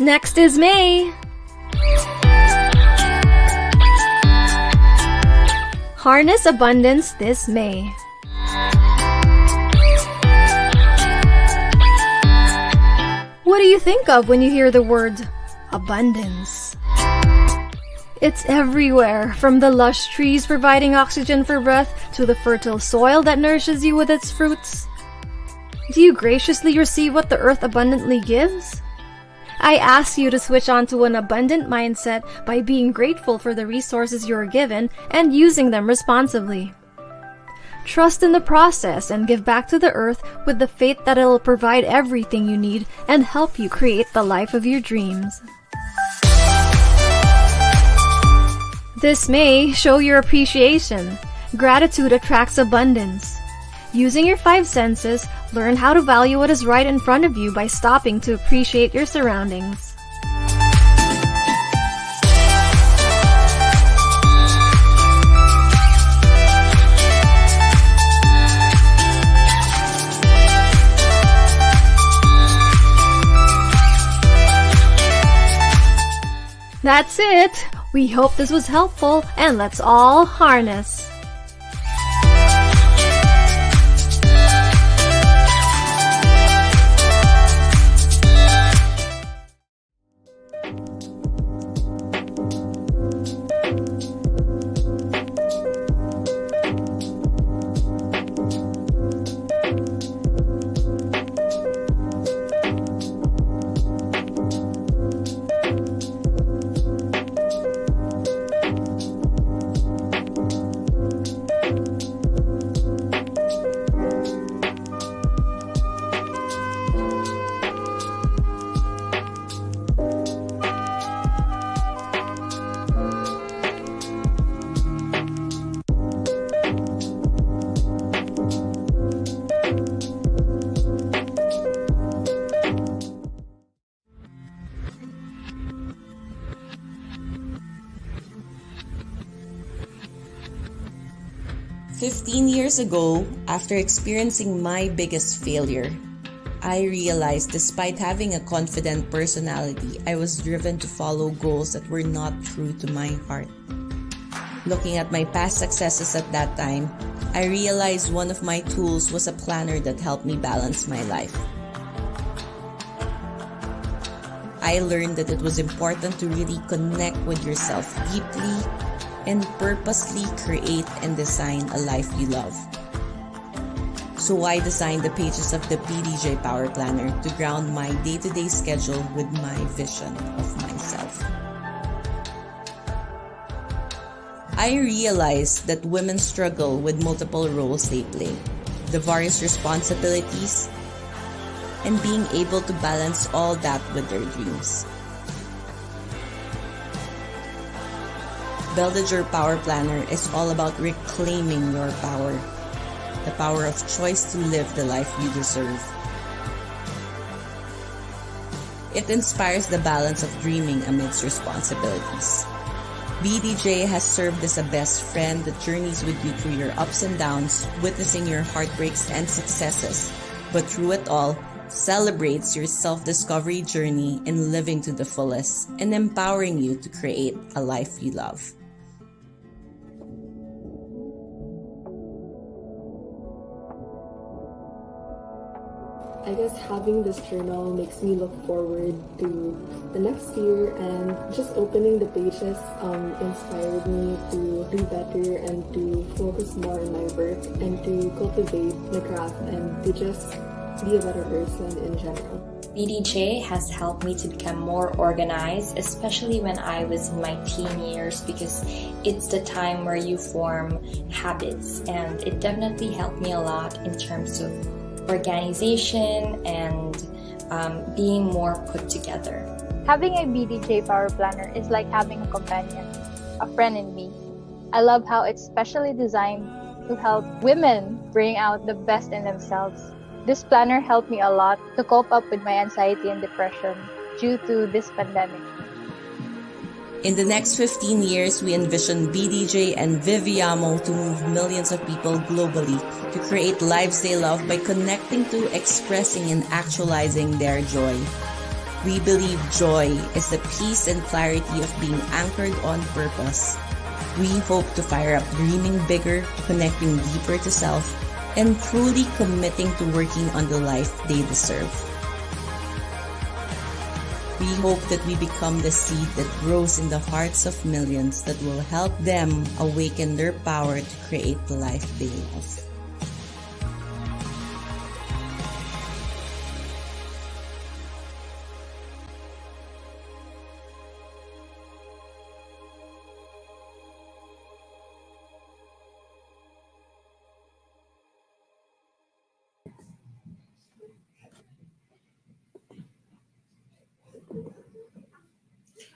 Next is May. Harness abundance this May. What do you think of when you hear the word abundance? It's everywhere, from the lush trees providing oxygen for breath to the fertile soil that nourishes you with its fruits. Do you graciously receive what the earth abundantly gives? I ask you to switch on to an abundant mindset by being grateful for the resources you are given and using them responsibly. Trust in the process and give back to the earth with the faith that it will provide everything you need and help you create the life of your dreams. This May, show your appreciation. Gratitude attracts abundance. Using your 5 senses, learn how to value what is right in front of you by stopping to appreciate your surroundings. That's it! We hope this was helpful, and let's all harness! "15 years ago, after experiencing my biggest failure, I realized despite having a confident personality, I was driven to follow goals that were not true to my heart. Looking at my past successes at that time, I realized one of my tools was a planner that helped me balance my life. I learned that it was important to really connect with yourself deeply and purposely create and design a life you love. So I designed the pages of the BDJ Power Planner to ground my day-to-day schedule with my vision of myself. I realized that women struggle with multiple roles they play, the various responsibilities, and being able to balance all that with their dreams. BDJ Power Planner is all about reclaiming your power, the power of choice to live the life you deserve. It inspires the balance of dreaming amidst responsibilities. BDJ has served as a best friend that journeys with you through your ups and downs, witnessing your heartbreaks and successes, but through it all, celebrates your self-discovery journey in living to the fullest and empowering you to create a life you love. I guess having this journal makes me look forward to the next year, and just opening the pages inspired me to do better and to focus more on my work and to cultivate my craft and to just be a better person in general. BDJ has helped me to become more organized, especially when I was in my teen years, because it's the time where you form habits, and it definitely helped me a lot in terms of organization and being more put together. Having a BDJ Power Planner is like having a companion, a friend in me. I love how it's specially designed to help women bring out the best in themselves. This planner helped me a lot to cope up with my anxiety and depression due to this pandemic. In the next 15 years, we envision BDJ and Viviamo to move millions of people globally to create lives they love by connecting to, expressing, and actualizing their joy. We believe joy is the peace and clarity of being anchored on purpose. We hope to fire up dreaming bigger, connecting deeper to self, and truly committing to working on the life they deserve. We hope that we become the seed that grows in the hearts of millions that will help them awaken their power to create the life they love.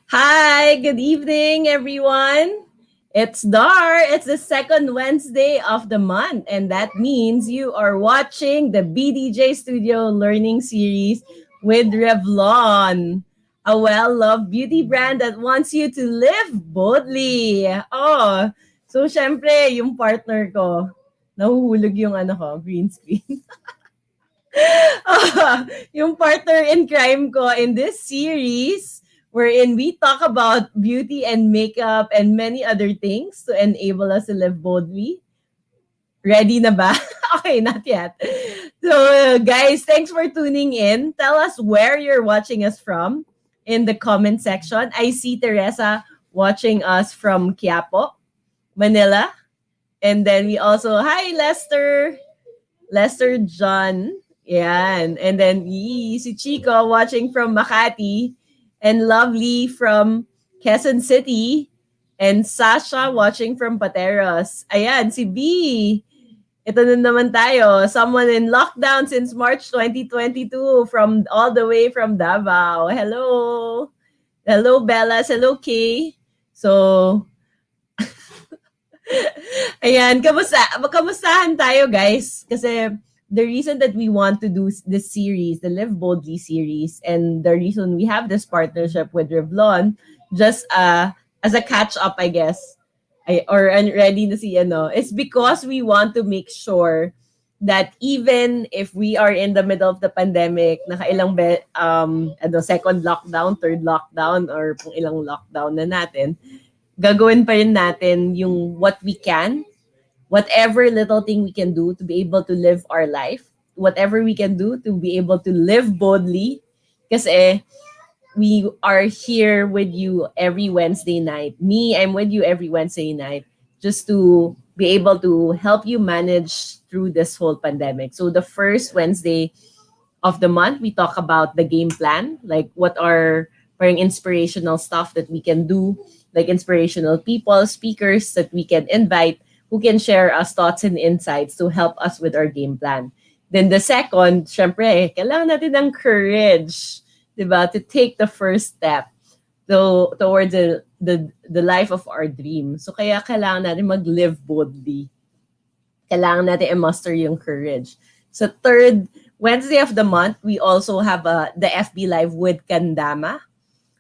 Hi, good evening, everyone. It's Dar. It's the second Wednesday of the month, and that means you are watching the BDJ Studio Learning Series with Revlon, a well-loved beauty brand that wants you to live boldly. Oh, so syempre, yung partner ko, nahuhulog yung green screen. Yung partner in crime ko in this series wherein we talk about beauty and makeup and many other things to enable us to live boldly. Ready na ba? Okay, not yet. So, guys, thanks for tuning in. Tell us where you're watching us from in the comment section. I see Teresa watching us from Quiapo, Manila. And then we also, hi, Lester John. Yan. And then si Chico watching from Makati. And Lovely from Quezon City. And Sasha watching from Pateros. Ayan, si B. Ito na naman tayo. Someone in lockdown since March 2022 from all the way from Davao. Hello. Hello, Bellas. Hello, Kay. So, ayan, kamustahan tayo, guys? Kasi the reason that we want to do this series, the Live Boldly series, and the reason we have this partnership with Revlon, just as a catch-up, I guess, or ready na si it's because we want to make sure that even if we are in the middle of the pandemic, nakailang second lockdown, third lockdown, or kung ilang lockdown na natin, gagawin pa rin natin yung what we can, whatever little thing we can do to be able to live our life, whatever we can do to be able to live boldly. Kasi we are here with you every Wednesday night. Me, I'm with you every Wednesday night just to be able to help you manage through this whole pandemic. So the first Wednesday of the month, we talk about the game plan, like what are inspirational stuff that we can do, like inspirational people, speakers that we can invite who can share us thoughts and insights to help us with our game plan. Then the second, syempre, kailangan natin ng courage, diba, to take the first step towards the life of our dream. So kaya kailangan natin mag-live boldly. Kailangan natin i-muster yung courage. So third Wednesday of the month, we also have the FB Live with Kandama.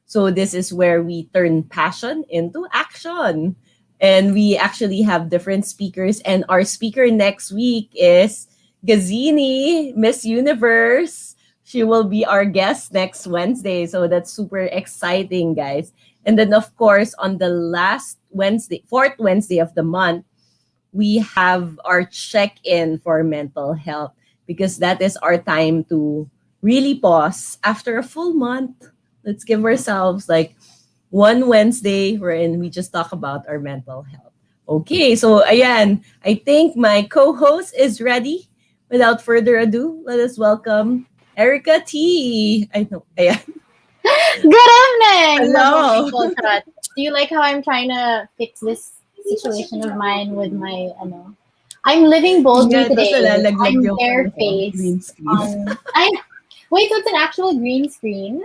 So this is where we turn passion into action. And we actually have different speakers. And our speaker next week is Gazini, Miss Universe. She will be our guest next Wednesday. So that's super exciting, guys. And then, of course, on the last Wednesday, fourth Wednesday of the month, we have our check-in for mental health because that is our time to really pause after a full month. Let's give ourselves like one Wednesday wherein we just talk about our mental health. Okay, so ayan, I think my co-host is ready. Without further ado, let us welcome Erica T. I know, ayan. Good evening, Hello. people. Charot. Do you like how I'm trying to fix this situation of mine with my I'm living boldly Yeah, tapos today. nalalaglag I'm yung green barefaced screen. wait, so it's an actual green screen?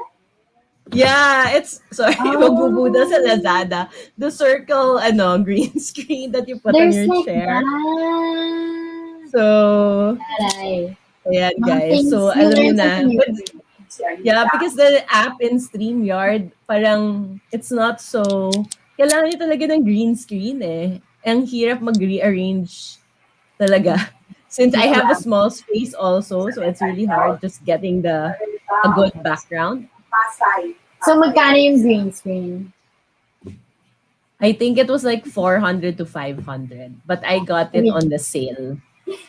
Yeah, it's sorry, Oh. magbubuda sa Lazada. The circle green screen that you put There's on your like chair. that. So, Aray. ayan Mga guys. things So, you alam niyo learn na. from But, YouTube. yeah, because the app in StreamYard, parang it's not so, kailangan niyo talaga ng green screen eh. Ang hirap mag-rearrange talaga. Since I have a small space also, so it's really hard just getting a good background. So, magkano yung green screen? I think it was like 400 to 500, but I got it on the sale.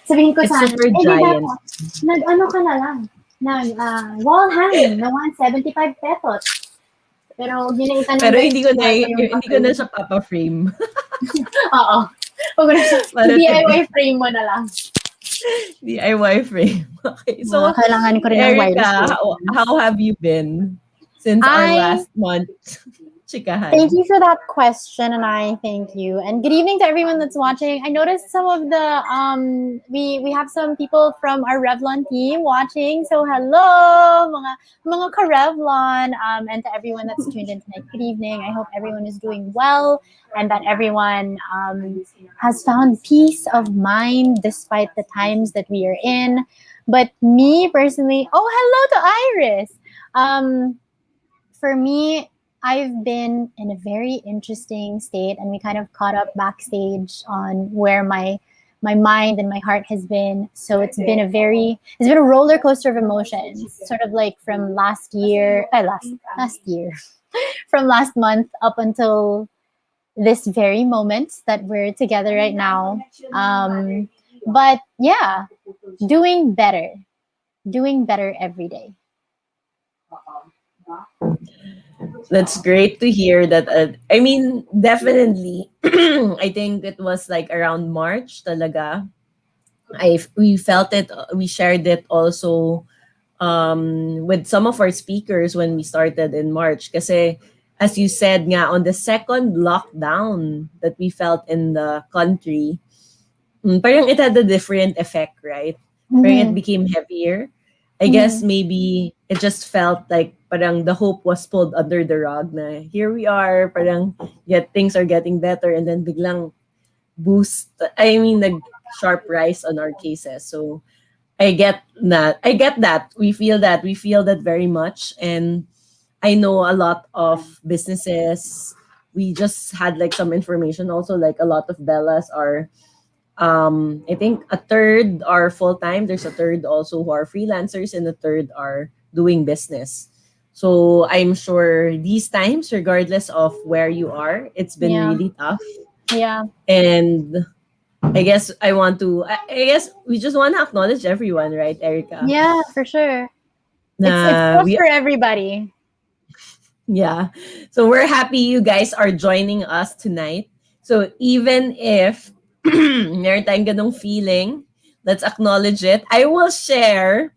Sabihin ko It's sana, super di giant. dapat, nag-ano ka na lang, wall hanging na 175 pesos. Pero ginaitan ng Pero guys, hindi ko na siya papa-frame. Oo. Pag Para DIY frame mo na lang. DIY frame. Okay. So, Kailangan ko rin ng wireless Erica, earphones. how have you been since our last month? Chikahan. Thank you for that question, and I thank you. And good evening to everyone that's watching. I noticed some of the we have some people from our Revlon team watching. So hello, mga ka-Revlon, and to everyone that's tuned in tonight. Good evening. I hope everyone is doing well and that everyone has found peace of mind despite the times that we are in. But me personally, oh hello to Iris. For me, I've been in a very interesting state, and we kind of caught up backstage on where my mind and my heart has been. So it's been a roller coaster of emotions, sort of like from last year, from last month up until this very moment that we're together right now. But yeah, doing better every day. That's great to hear that. I mean, definitely. I think it was like around March talaga. We felt it. We shared it also with some of our speakers when we started in March. Kasi, as you said nga, on the second lockdown that we felt in the country, parang it had a different effect, right? Parang it became heavier. I guess maybe it just felt like parang the hope was pulled under the rug na here we are, parang yet things are getting better, and then biglang nag sharp rise on our cases. So I get that. We feel that very much. And I know a lot of businesses, we just had like some information also, like a lot of Bellas are I think a third are full-time. There's a third also who are freelancers, and a third are doing business. So I'm sure these times, regardless of where you are, it's been really tough. Yeah. And I guess I guess we just want to acknowledge everyone, right, Erica? Yeah, for sure. It's tough for everybody. Yeah. So we're happy you guys are joining us tonight. So even if meron tayong ganong feeling, let's acknowledge it. I will share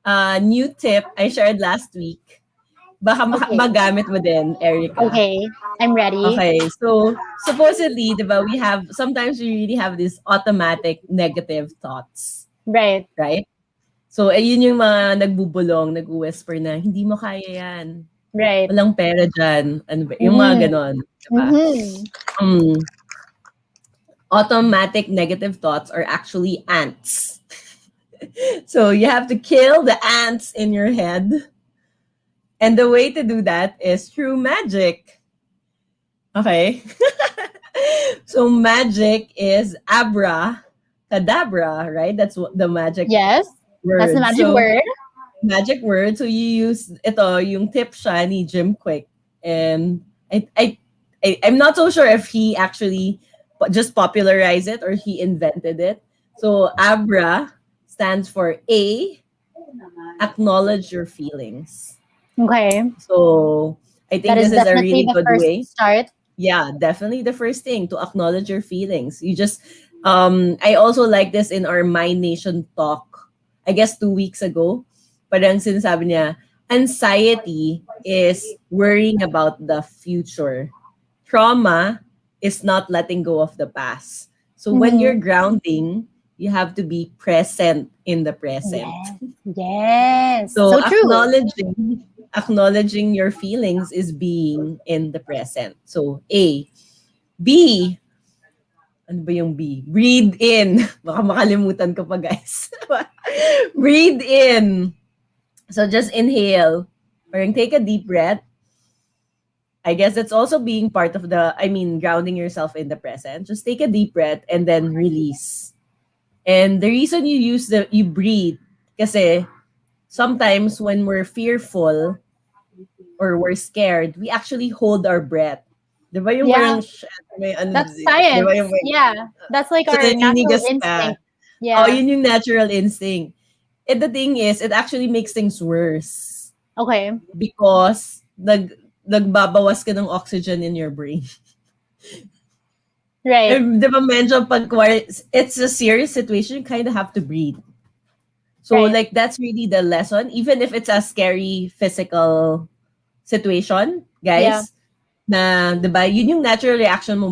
a new tip I shared last week. Baka magamit mo din, Erica. Okay, I'm ready. Okay, so supposedly, diba, sometimes we really have these automatic negative thoughts. Right. Right? So, ayun yung mga nagbubulong, nag-whisper na, hindi mo kaya yan. Right. Walang pera dyan. Ano ba? Yung mga ganon. Diba? Automatic negative thoughts are actually ants. So you have to kill the ants in your head. And the way to do that is through magic. Okay? So magic is abra cadabra, right? That's what the magic Yes. word. That's the magic word. Magic word. So you use ito, yung tip siya ni Jim Quick. And I'm not so sure if he actually just popularized it or he invented it. So ABRA stands for A, acknowledge your feelings. Okay. So I think this is a really good way. Start. Yeah, definitely the first thing, to acknowledge your feelings. You just I also like this in our Mind Nation talk. I guess 2 weeks ago, parang sinasabi niya, anxiety is worrying about the future. Trauma is not letting go of the past. So when you're grounding, you have to be present in the present. Yes. So true. Acknowledging your feelings is being in the present. So A. B. Ano ba yung B? Breathe in. Baka makalimutan ko pa, guys. Breathe in. So just inhale. Parang take a deep breath. I guess that's also being part of grounding yourself in the present. Just take a deep breath and then release. And the reason you breathe, kasi sometimes when we're fearful, or we're scared, we actually hold our breath. Di ba yung Yeah, parang, may ano, that's di ba science. yung may, Yeah, that's like so our natural naninigas ka. instinct. Oh, Yeah. yun yung natural instinct. And the thing is, it actually makes things worse Okay. because nagbabawas ka ng oxygen in your brain. Right. Di ba medyo pag it's a serious situation, you kind of have to breathe. So Right. like that's really the lesson. Even if it's a scary physical situation, Yeah. guys, na, di ba, yun yung natural reaction mo,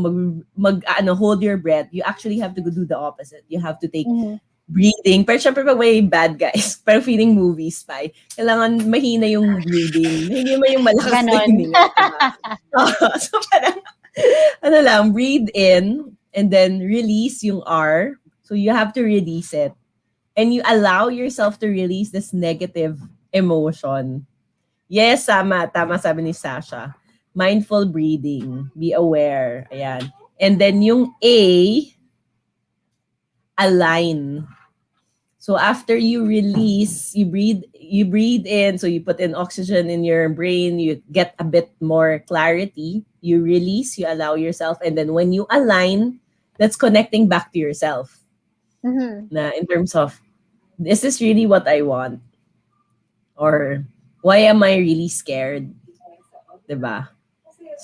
hold your breath. You actually have to do the opposite. You have to take Mhm. breathing. Pero syempre pag may bad guys, pero feeling movie spy, kailangan mahina yung breathing. Hindi mo yung malakas na Ganon. hininga. Diba? So parang, ano lang, breathe in and then release yung R. So you have to release it. And you allow yourself to release this negative emotion. Yes, tama sabi ni Sasha. Mindful breathing. Be aware. Ayan. And then yung A, align. So after you release, you breathe in, so you put in oxygen in your brain, you get a bit more clarity, you release, you allow yourself, and then when you align, that's connecting back to yourself. Mhm. Na in terms of, is this really what I want? Or why am I really scared? 'Di ba?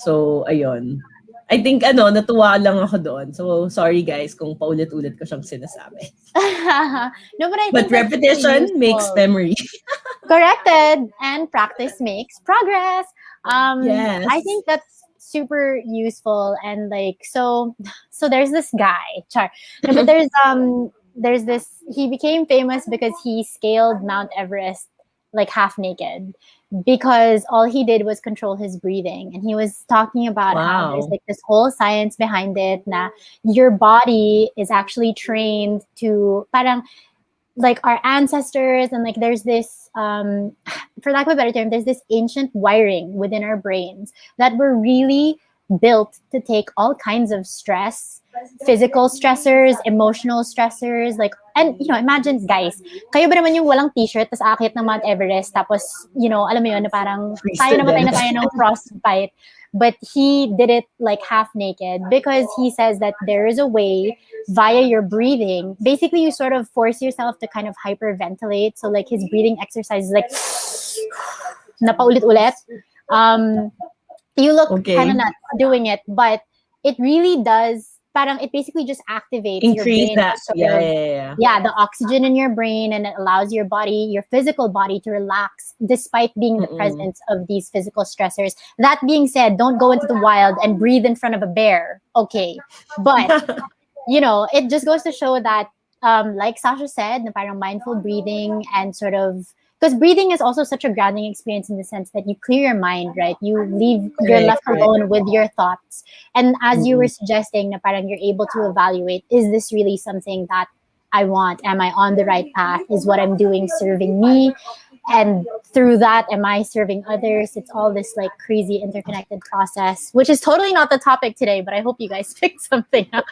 So ayun. I think natuwa lang ako doon. So sorry guys kung paulit-ulit ko siyang sinasabi. No, but I But think that's super repetition makes useful. memory. Corrected, and practice makes progress. Yes. I think that's super useful, and like so there's this guy, no, but there's this, he became famous because he scaled Mount Everest like half naked, because all he did was control his breathing, and he was talking about how there's Wow. like this whole science behind it, na your body is actually trained to parang like our ancestors, and like there's this for lack of a better term, there's this ancient wiring within our brains that were really built to take all kinds of stress, physical stressors, emotional stressors, like, and imagine guys, kayo ba naman yung walang t-shirt tas aakyat ng Mount Everest, tapos alam mo yun, na parang Freeze tayo to namatay na death. tayo ng frostbite. But he did it like half naked because he says that there is a way via your breathing. Basically, you sort of force yourself to kind of hyperventilate. So like his breathing exercise is like napaulit-ulit. You look Okay. kind of nuts doing it, but it really does. Parang it basically just activates your Increase brain. that. To sort Yeah, of, yeah. yeah, the oxygen in your brain, and it allows your body, your physical body, to relax despite being the presence of these physical stressors. That being said, don't go into the wild and breathe in front of a bear. Okay. But, it just goes to show that, like Sasha said, na parang mindful breathing, and sort of, because breathing is also such a grounding experience in the sense that you clear your mind, right? You're left Correct. alone with your thoughts. And as you were suggesting, na parang you're able to evaluate, is this really something that I want? Am I on the right path? Is what I'm doing serving me? And through that, am I serving others? It's all this like crazy interconnected process, which is totally not the topic today, but I hope you guys picked something up.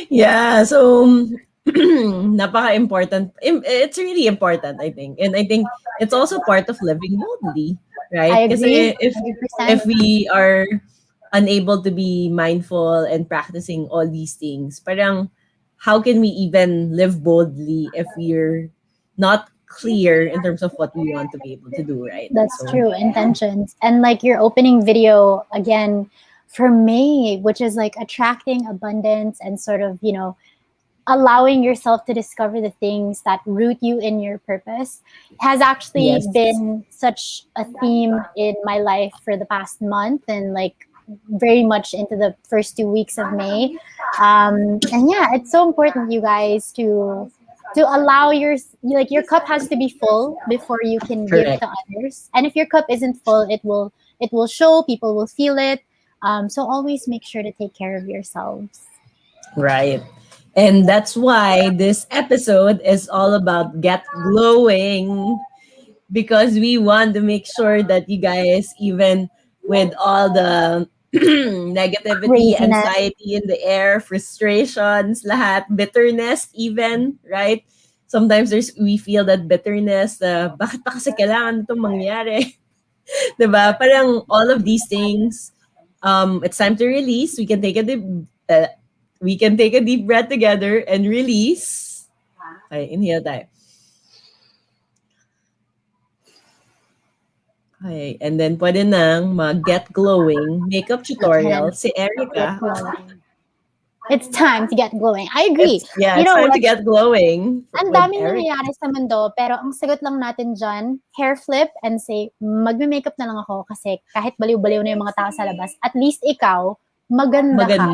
Yeah, so napaka-important. It's really important, I think. And I think it's also part of living boldly, right? I agree, Kasi if 100%. we are unable to be mindful and practicing all these things, parang how can we even live boldly if we're not clear in terms of what we want to be able to do, right? That's So, true, intentions. And like your opening video, again, for me, which is like attracting abundance and sort of, allowing yourself to discover the things that root you in your purpose, has actually yes. been such a theme in my life for the past month, and like very much into the first 2 weeks of May. And yeah, it's so important, you guys, to allow your cup has to be full before you can give Correct. to others. And if your cup isn't full, it will show, people will feel it. So always make sure to take care of yourselves. Right. And that's why this episode is all about get glowing, because we want to make sure that you guys, even with all the negativity, Craziness. anxiety in the air, frustrations, lahat, bitterness even, right? Sometimes we feel that bitterness, bakit pa kasi kailangan itong mangyari? Diba? Parang all of these things, it's time to release. We can take a deep breath together and release. Okay, inhale tayo. Okay, and then pwede nang mag-get glowing makeup tutorial si Erica. It's time to get glowing. I agree. It's time to get glowing Ang with daming Erica. nangyayari sa mundo, pero ang sagot lang natin dyan, hair flip and say, magme-makeup na lang ako kasi kahit baliw-baliw na yung mga tao sa labas, at least ikaw, maganda ka.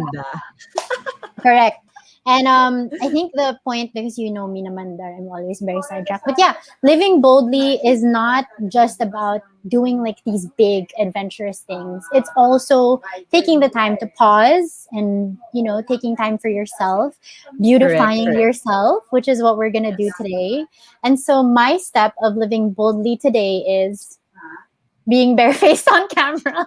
Correct. And I think the point, because you know me naman, Dar, I'm always very sidetracked. But yeah, living boldly is not just about doing like these big adventurous things. It's also taking the time to pause and, you know, taking time for yourself, beautifying yourself, which is what we're going to do today. And so my step of living boldly today is being barefaced on camera.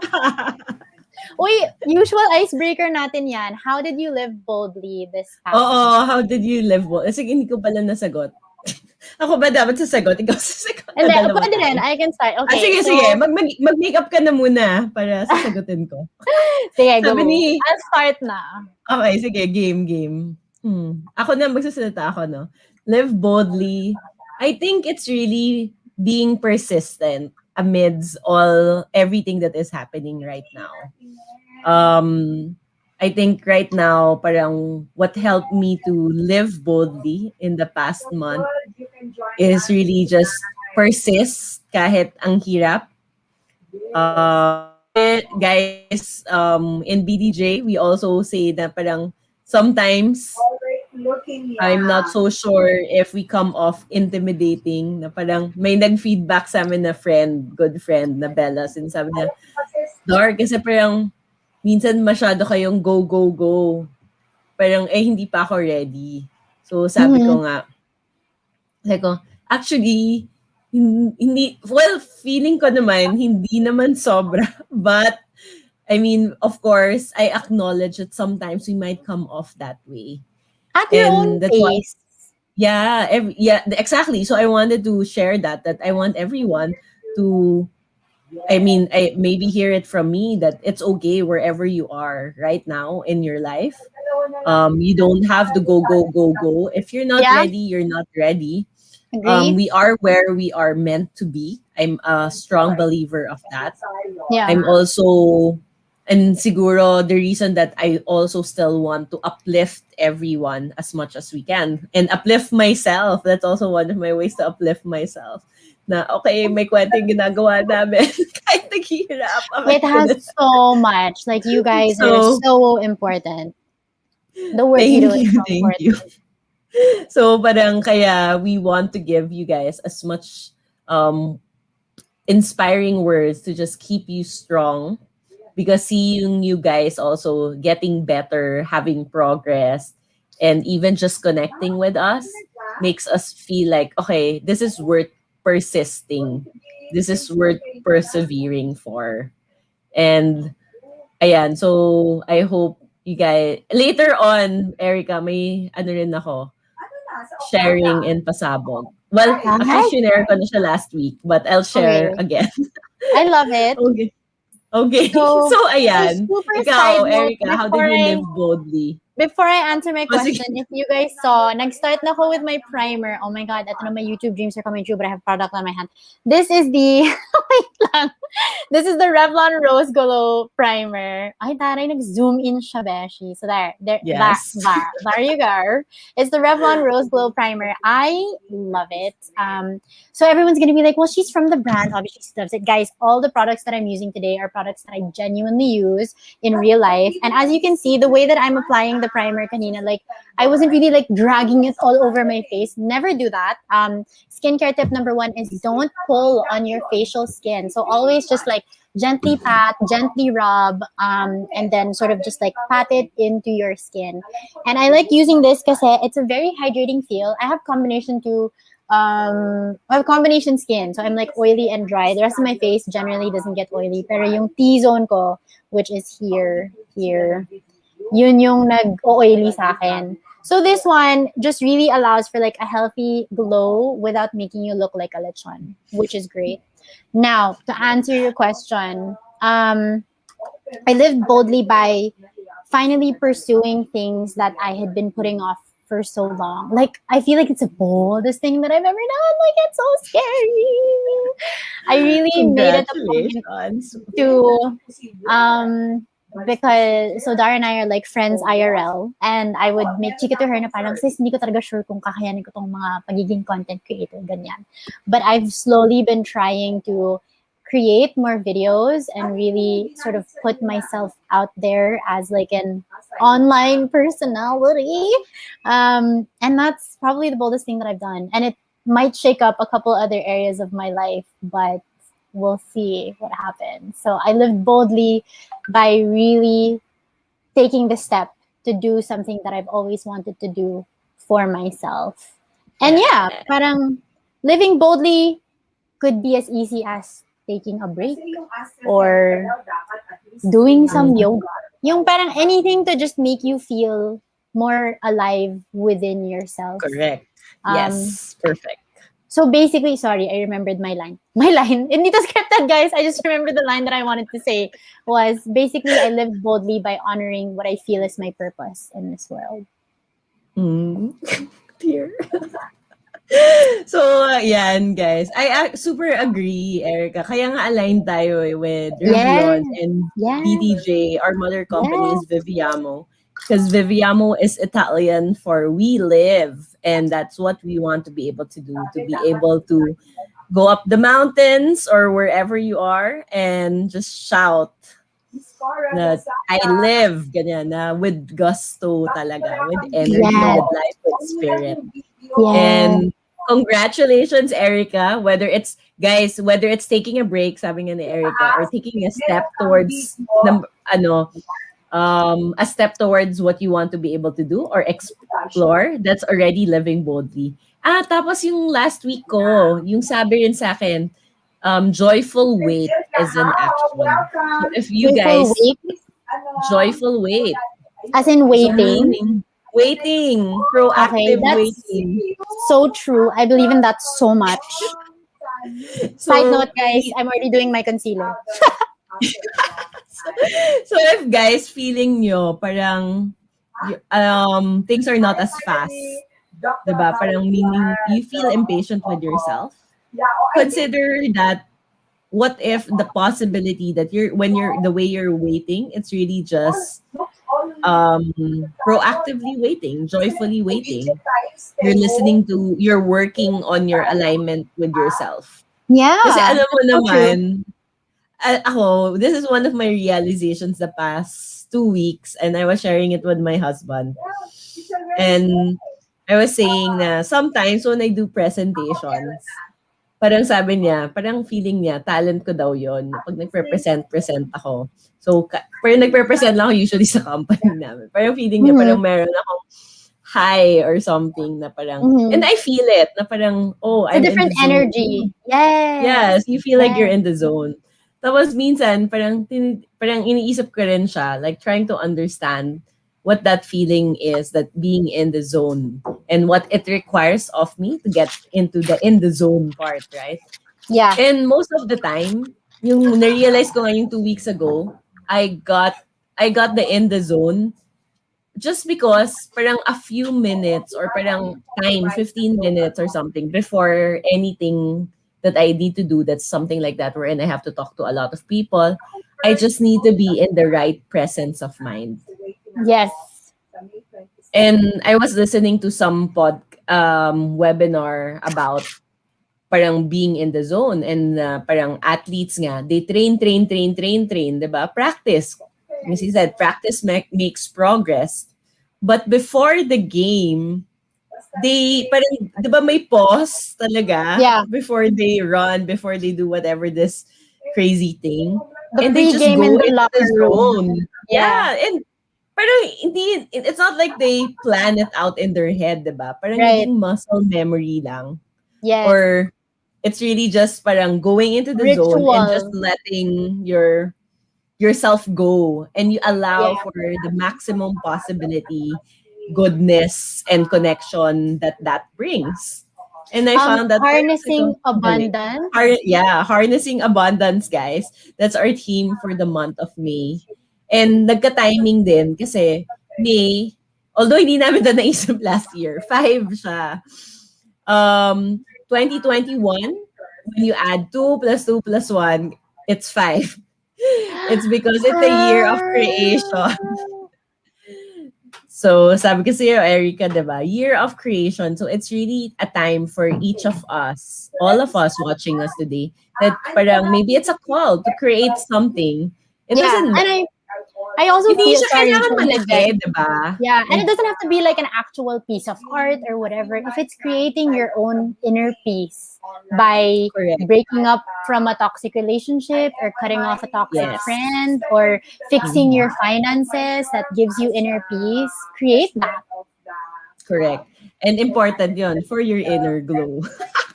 Uy, usual icebreaker natin yan. How did you live boldly this past week? How did you live boldly? Sige, hindi ko pala nasagot. Ako ba dapat sasagot? Ikaw sasagot. Hindi, pwede rin. I can start. Okay. Sige. Mag-makeup ka na muna para sasagutin ko. Sige, go. I'll start na. Okay, sige. Game. Ako na, magsasalita ako, no? Live boldly. I think it's really being persistent amidst everything that is happening right now. I think right now, parang what helped me to live boldly in the past month is really just persist kahit ang hirap. Guys, in BDJ, we also say that parang sometimes I'm not so sure if we come off intimidating na parang may nag-feedback sa amin na good friend na Bella, sinasabi niya, Dar, kasi parang minsan masyado kayong go. Parang, hindi pa ako ready. So, sabi ko nga, actually, feeling ko naman, hindi naman sobra. But, I mean, of course, I acknowledge that sometimes we might come off that way. At your own pace. Exactly. So I wanted to share that I want everyone to, I maybe hear it from me that it's okay wherever you are right now in your life. You don't have to go. If you're not ready, you're not ready. We are where we are meant to be. I'm a strong believer of that. Yeah. I'm also, and siguro the reason that I also still want to uplift everyone as much as we can and uplift myself. That's also one of my ways to uplift myself. Na okay, may kwenteng ginagawa namin kahit naghihirap. It has so much. Like you guys are so important. The work you do is so important. So parang kaya we want to give you guys as much inspiring words to just keep you strong. Because seeing you guys also getting better, having progress, and even just connecting with us makes us feel like, okay, this is worth persisting. This is worth persevering for. And, ayan, so I hope you guys, later on, Erica, may rin ako, sharing and pasabog. Well, actually, share ko na siya last week, but I'll share again. I love it. Okay. So ayan. Ikaw, Erica, how did you live boldly? Before I answer my question, if you guys saw, nag-start na ako with my primer. Oh my God, ito na my YouTube dreams are coming true, but I have product on my hand. This is the, wait lang. This is the Revlon Rose Glow Primer. Ay, taray, nag-zoom in siya, beshi. So there yes. there you go. It's the Revlon Rose Glow Primer. I love it. So everyone's going to be like, well, she's from the brand. Obviously, she loves it. Guys, all the products that I'm using today are products that I genuinely use in real life. And as you can see, the way that I'm applying the primer kanina, like I wasn't really like dragging it all over my face. Never do that. Skincare tip number 1 is don't pull on your facial skin. So always just like gently pat, gently rub, and then sort of just like pat it into your skin. And I like using this because it's a very hydrating feel. I have combination skin. So I'm like oily and dry. The rest of my face generally doesn't get oily. Pero yung T-zone ko, which is here, yun yung nag-oily sa akin. So this one just really allows for like a healthy glow without making you look like a lechon, which is great. Now, to answer your question, I lived boldly by finally pursuing things that I had been putting off for so long. Like, I feel like it's the boldest thing that I've ever done. Like, it's so scary. I really made it a point Congratulations. to because so Dar and I are like friends IRL, and I would make chika to her na parang sis hindi ko talaga sure kung kakayanin ko tong mga pagiging content creator ganyan. But I've slowly been trying to create more videos and really sort of put myself out there as like an online personality. And that's probably the boldest thing that I've done. And it might shake up a couple other areas of my life, but we'll see what happens. So I lived boldly by really taking the step to do something that I've always wanted to do for myself. And yeah, parang living boldly could be as easy as taking a break or doing some yoga. Yung parang anything to just make you feel more alive within yourself. Correct. Yes, perfect. So basically, sorry, I remembered my line. My line, hindi to scripted, guys. I just remembered the line that I wanted to say was basically I live boldly by honoring what I feel is my purpose in this world. Dear. So, yan, guys. I super agree, Erica. Kaya nga aligned tayo with Revlon and BDJ. Our mother company is Viviamo. Because Viviamo is Italian for we live. And that's what we want to be able to do. To be able to go up the mountains or wherever you are and just shout that I live, ganyan, na with gusto talaga, with energy, with life, with spirit. And congratulations, Erica. Whether it's taking a break, sabi nga ni Erica, or taking a step towards a step towards what you want to be able to do or explore, that's already living boldly. Tapos yung last week ko, yung sabi rin sa akin, joyful wait is an action. So if you guys, joyful wait. As in waiting? So waiting, proactive waiting. So true. I believe in that so much. Side note, guys, I'm already doing my concealer. So if guys feeling nyo parang things are not as fast, diba? Parang meaning you feel impatient with yourself, consider that what if the possibility that the way you're waiting, it's really just proactively waiting, joyfully waiting. You're working on your alignment with yourself. Yeah. Kasi alam mo naman, ako, this is one of my realizations the past 2 weeks, and I was sharing it with my husband. And I was saying na sometimes when I do presentations, parang sabi niya, parang feeling niya, talent ko daw yon pag nagpe-present ako. So, parang nagpe-present lang ako usually sa company namin. Parang feeling niya, parang meron akong high or something na parang, and I feel it, na parang, I'm a different energy. Yes, you feel like you're in the zone. Tapos minsan, parang iniisip ko rin siya, like trying to understand what that feeling is, that being in the zone, and what it requires of me to get into the in the zone part, right? Yeah. And most of the time, yung na-realize ko ngayong 2 weeks ago, I got the in the zone just because parang a few minutes or parang time, 15 minutes or something before anything that I need to do, that's something like that, wherein I have to talk to a lot of people. I just need to be in the right presence of mind. Yes. And I was listening to some webinar about parang being in the zone, and parang athletes nga, they train, diba? Practice. As he said, practice makes progress. But before the game, they parang, diba may pause talaga before they run, before they do whatever this crazy thing. And they just go into the zone. Yeah. And parang it's not like they plan it out in their head, diba? Parang naging muscle memory lang. Yes. Or it's really just parang going into the zone and just letting yourself go, and you allow for the maximum possibility goodness and connection that brings. And I found that Harnessing abundance. harnessing abundance, guys. That's our theme for the month of May. And nagka-timing din kasi May, although hindi namin ito naisip last year, 5 siya. 2021, when you add 2 plus 2 plus 1, it's 5. It's because it's a year of creation. So, sabi ko sa'yo, Erica, diba? Year of creation. So, it's really a time for each of us, all of us watching us today, that parang maybe it's a call to create something. It doesn't and I also hindi feel siya sorry kailangan to malaki, interject. diba? Yeah, and it doesn't have to be like an actual piece of art or whatever. If it's creating your own inner peace by Correct. breaking up from a toxic relationship or cutting off a toxic Yes. friend or fixing your finances that gives you inner peace, create that. Correct. And important yon for your inner glow.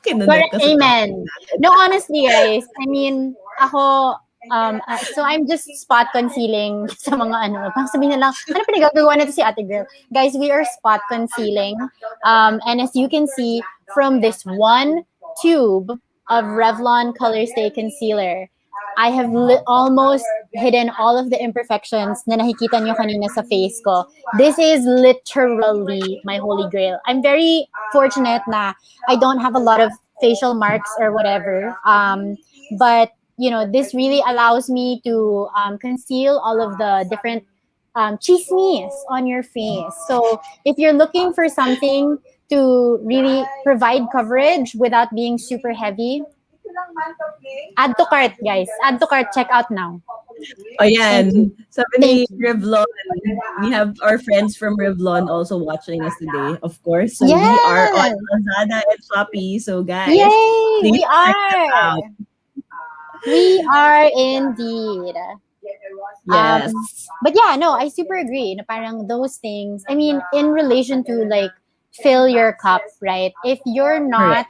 Correct. Amen. No, honestly, guys, I mean, ako, so I'm just spot concealing sa mga ano. Pang sabihin na lang, ano pinagagawa nito si ate girl? Guys, we are spot concealing. And as you can see, from this one tube of Revlon Color Stay Concealer, I have almost hidden all of the imperfections na nakikita nyo kanina sa face ko. This is literally my holy grail. I'm very fortunate na I don't have a lot of facial marks or whatever. But, you know, this really allows me to conceal all of the different chismes on your face. So if you're looking for something to really provide coverage without being super heavy, add to cart, guys. Add to cart. Check out now. Oh, yan. Sabi ni Revlon, we have our friends from Revlon also watching us today, of course. So we are on Lazada and Shopee. So guys, yay! please We check that are. out. We are indeed. Yes. But yeah, no, I super agree. Na parang those things. I mean, in relation to like fill your cup, right? If you're not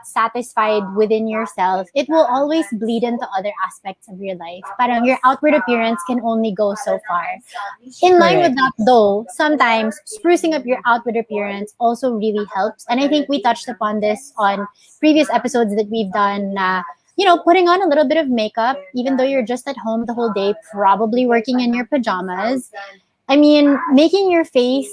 satisfied within yourself, it will always bleed into other aspects of your life. Parang your outward appearance can only go so far. In line with that though, sometimes sprucing up your outward appearance also really helps. And I think we touched upon this on previous episodes that we've done. You know, putting on a little bit of makeup, even though you're just at home the whole day, probably working in your pajamas. I mean, making your face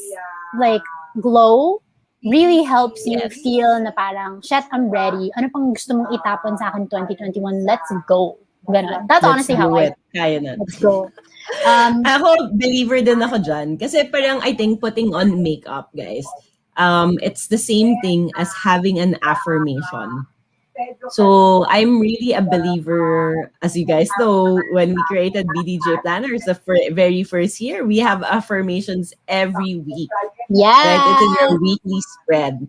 like glow really helps you feel na parang, shit, I'm ready. Ano pang gusto mong itapon sa akin 2021? Let's go. Ganun. That's honestly how I Kaya na. Let's go. Ako, believer din ako dyan. Kasi parang I think putting on makeup, guys, it's the same thing as having an affirmation. So I'm really a believer, as you guys know, when we created BDJ Planners the very first year, we have affirmations every week. Yeah. Right? It is your weekly spread.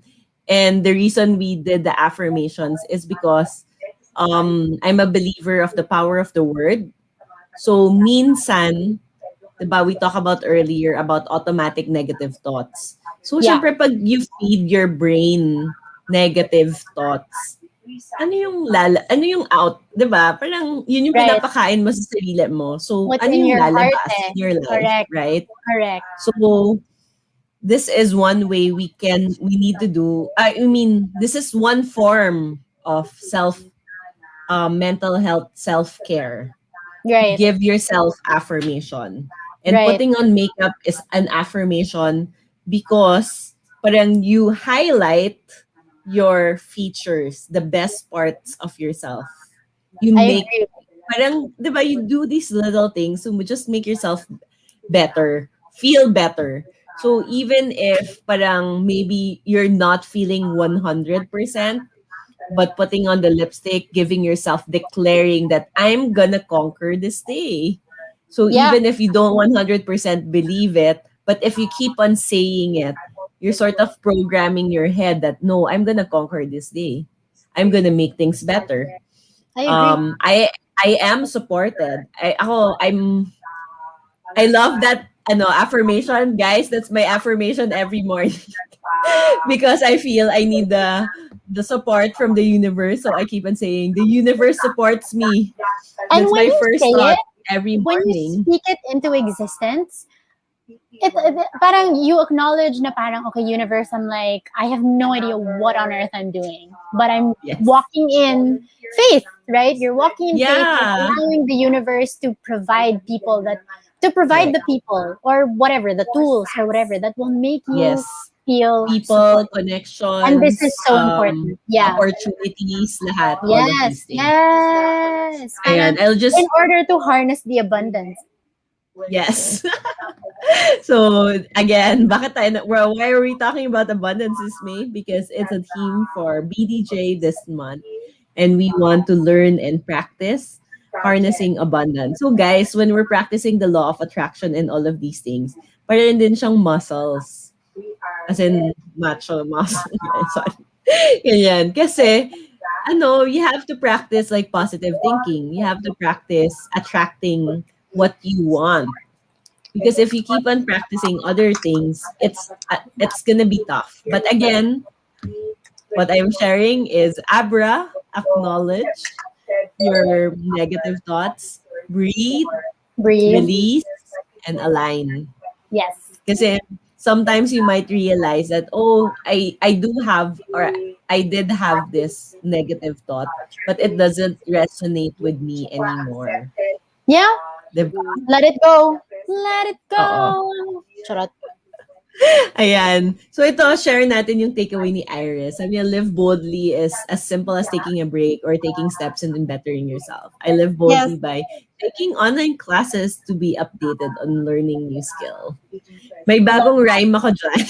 And the reason we did the affirmations is because I'm a believer of the power of the word. So minsan, diba, we talked about earlier about automatic negative thoughts. So syempre pag you feed your brain negative thoughts, ano yung out, 'di ba? Parang yun yung pinapakain mo sa sarili mo. So what's ano in yung your lalabas heart, in your life, correct, right? Correct. So this is one way we need to do. I mean, this is one form of mental health self-care. Right. Give yourself affirmation. And putting on makeup is an affirmation because parang you highlight your features, the best parts of yourself. You make, parang, di ba, you do these little things to just make yourself better, feel better. So even if parang maybe you're not feeling 100%, but putting on the lipstick, giving yourself, declaring that I'm gonna conquer this day. So even if you don't 100% believe it, but if you keep on saying it, you're sort of programming your head that no, I'm gonna conquer this day. I'm gonna make things better. I agree. I am supported. I love that affirmation, guys. That's my affirmation every morning. Because I feel I need the support from the universe. So I keep on saying the universe supports me. And That's when my you first say thought it, every when morning. you speak it into existence, parang you acknowledge na parang, okay, universe, I'm like, I have no idea what on earth I'm doing, but I'm Yes. walking in faith, right? You're walking in faith, you're Yeah. allowing the universe to provide the people or whatever, the tools or whatever that will make you Yes. feel People, supported. And this is connections, so important. Yeah. opportunities, lahat, all of these Yes. things. Yes. Parang Ayan, I'll in just, order to harness the abundance. yes. So, again, why are we talking about abundance this May? Because it's a theme for BDJ this month. And we want to learn and practice harnessing abundance. So, guys, when we're practicing the law of attraction and all of these things, parang din siyang muscles. As in, macho muscle. Sorry. Ganyan. Kasi, you have to practice like positive thinking. You have to practice attracting what you want. Because if you keep on practicing other things, it's gonna be tough. But again, what I'm sharing is Abra, acknowledge your negative thoughts, breathe, Breathe. release, and align. Yes. Kasi sometimes you might realize that, oh, I do have, or I did have this negative thought, but it doesn't resonate with me anymore. Yeah. Diba? Let it go. Let it Oo. go. Charot. Ayan. So ito, share natin yung takeaway ni Iris. Sabi niya, live boldly is as simple as taking a break or taking steps and then bettering yourself. I live Yes. boldly by taking online classes to be updated on learning new skill. May bagong rhyme ako dyan.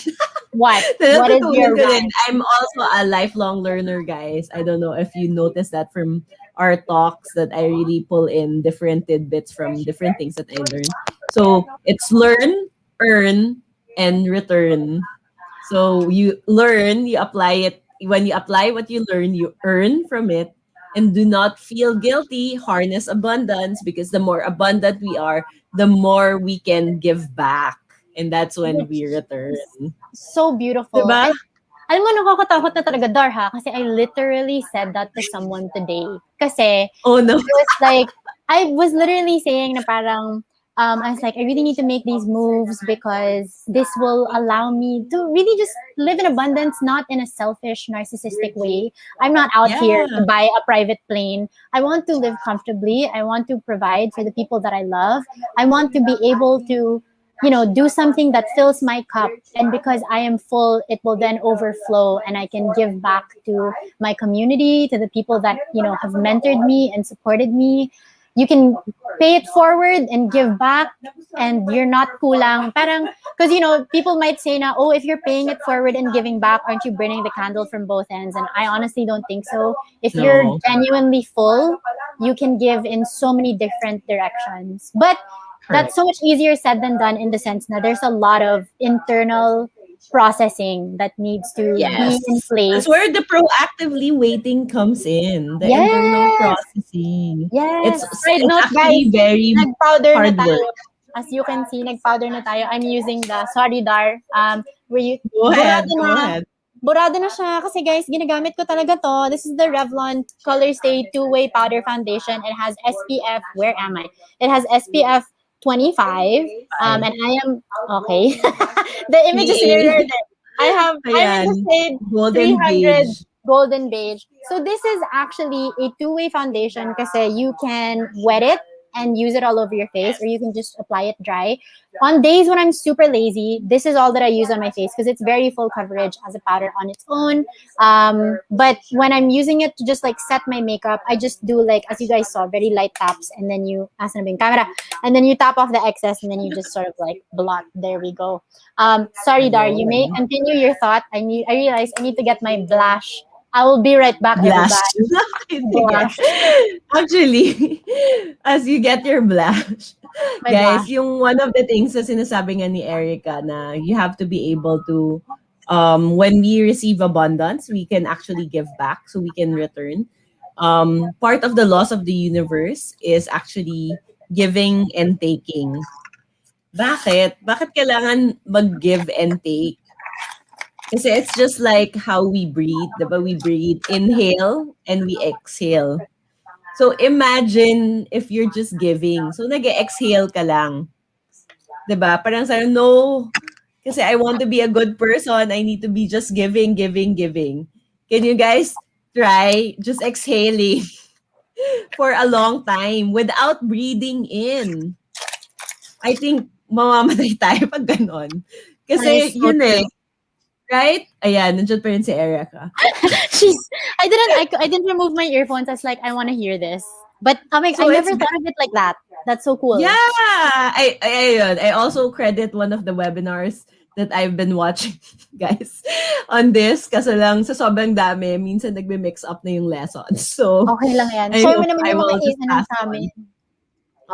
What? Na What is natutunan your ko din. rhyme? I'm also a lifelong learner, guys. I don't know if you noticed that from our talks, that I really pull in different tidbits from different things that I learned. So it's learn, earn, and return. So you learn, you apply it. When you apply what you learn, you earn from it. And do not feel guilty, harness abundance, because the more abundant we are, the more we can give back. And that's when we Which return. is so beautiful. Diba? And alam mo, nakakatakot na talaga, Dar, ha? Kasi I literally said that to someone today. Kasi Oh no. it was like, I was literally saying na parang, I was like, I really need to make these moves because this will allow me to really just live in abundance, not in a selfish, narcissistic way. I'm not out here Yeah. to buy a private plane. I want to live comfortably. I want to provide for the people that I love. I want to be able to, do something that fills my cup. And because I am full, it will then overflow and I can give back to my community, to the people that, have mentored me and supported me. You can pay it forward and give back and you're not kulang. Parang, because, people might say na, oh, if you're paying it forward and giving back, aren't you burning the candle from both ends? And I honestly don't think so. If you're No. genuinely full, you can give in so many different directions. But Correct. that's so much easier said than done in the sense that there's a lot of internal processing that needs to Yes. be in place. That's where the proactively waiting comes in. The internal Yes. processing. Yes. It's Side note, actually guys, very nag-powder na hard tayo. work. As you can see, nag-powder na tayo. I'm using the, sorry Dar, Go ahead. burado Go na. ahead. Burado na siya kasi guys, ginagamit ko talaga to. This is the Revlon Color Stay Two-Way Powder Foundation. It has SPF, where am I? It has SPF 25. And I am, okay. The image is mirrored. I'm in the Ayan. shade Golden 300 beige. golden beige. So this is actually a two-way foundation kasi you can wet it and use it all over your face, or you can just apply it dry. On days when I'm super lazy, this is all that I use on my face because it's very full coverage as a powder on its own. But when I'm using it to just like set my makeup, I just do like, as you guys saw, very light taps, and then you, asan na ba yung camera? And then you tap off the excess, and then you just sort of like blot. There we go. Sorry, Dar, you may continue your thought. I realize I need to get my blush. I will be right back, Blush. everybody. Blush. Actually, as you get your blush, My guys, blush. yung one of the things na sinasabi nga ni Erica na you have to be able to, when we receive abundance, we can actually give back, so we can return. Part of the laws of the universe is actually giving and taking. Bakit? Bakit kailangan mag-give and take? Kasi it's just like how we breathe, diba? We breathe, inhale, and we exhale. So imagine if you're just giving. So nag-exhale ka lang. 'Diba? Parang sabi, no, kasi I want to be a good person. I need to be just giving, giving, giving. Can you guys try just exhaling for a long time without breathing in? I think mamamatay tayo pag ganon. That is Kasi so yun true. right? Ayan, nandiyan pa rin si Erica. I didn't remove my earphones. I was like, I want to hear this. But I So never thought of it like that. That's so cool. yeah, I also credit one of the webinars that I've been watching, guys, on this. Kasi lang sa sobrang dami, minsan nagme-mix up na yung lessons. So, Okay lang yan. I Share mo hope naman I yung mga will just ano pass sa on. amin.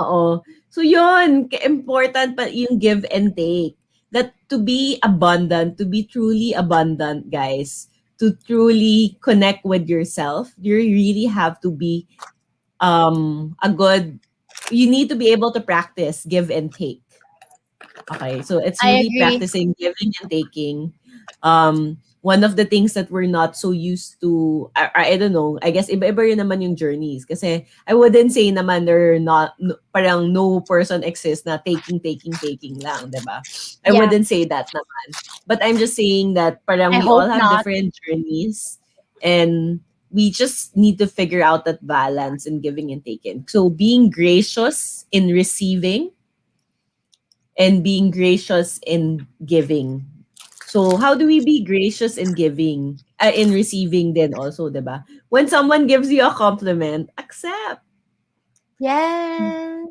Oo. So yun, important pa yung give and take. That to be abundant, to be truly abundant, guys, to truly connect with yourself, you really have to be you need to be able to practice give and take. Okay, so it's I really agree. practicing giving and taking. One of the things that we're not so used to, I don't know, I guess iba-iba rin naman yung journeys. Kasi I wouldn't say naman parang no person exists na taking, taking, taking lang, diba? I Yeah. wouldn't say that naman. But I'm just saying that parang I we all hope have not. different journeys and we just need to figure out that balance in giving and taking. So being gracious in receiving and being gracious in giving. So how do we be gracious in giving, in receiving then also, diba? When someone gives you a compliment, accept. Yes.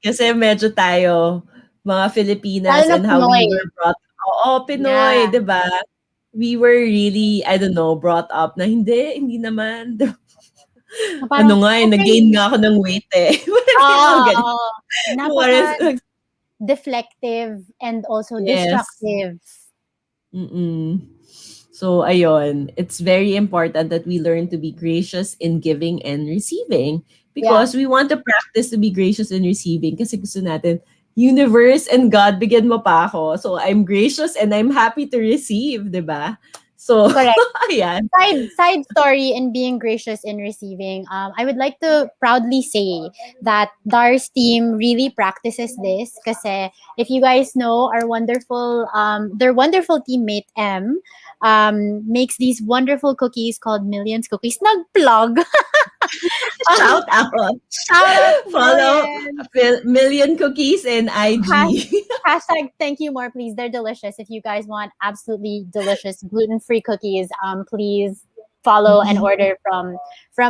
Kasi medyo tayo, mga Lalo Filipinas na and how Pinoy. we were brought up. Oo, Pinoy, Yeah. diba? We were really, I don't know, brought up na hindi naman. Na parang, Ano nga eh, okay. nag-gain nga ako ng weight eh. Napaka deflective and also Yes. destructive. So, ayun, it's very important that we learn to be gracious in giving and receiving because we want to practice to be gracious in receiving kasi gusto natin, universe and God, bigyan mo pa ako. So, I'm gracious and I'm happy to receive, di ba? So, Correct. ayan. Side story in being gracious in receiving. I would like to proudly say that Dar's team really practices this kasi if you guys know our wonderful their wonderful teammate M makes these wonderful cookies called Millions Cookies. Nag-plug. Shout out. Shout out to Follow Millions. Million Cookies and IG. Hashtag thank you more, please. They're delicious. If you guys want absolutely delicious gluten-free cookies, please follow and order from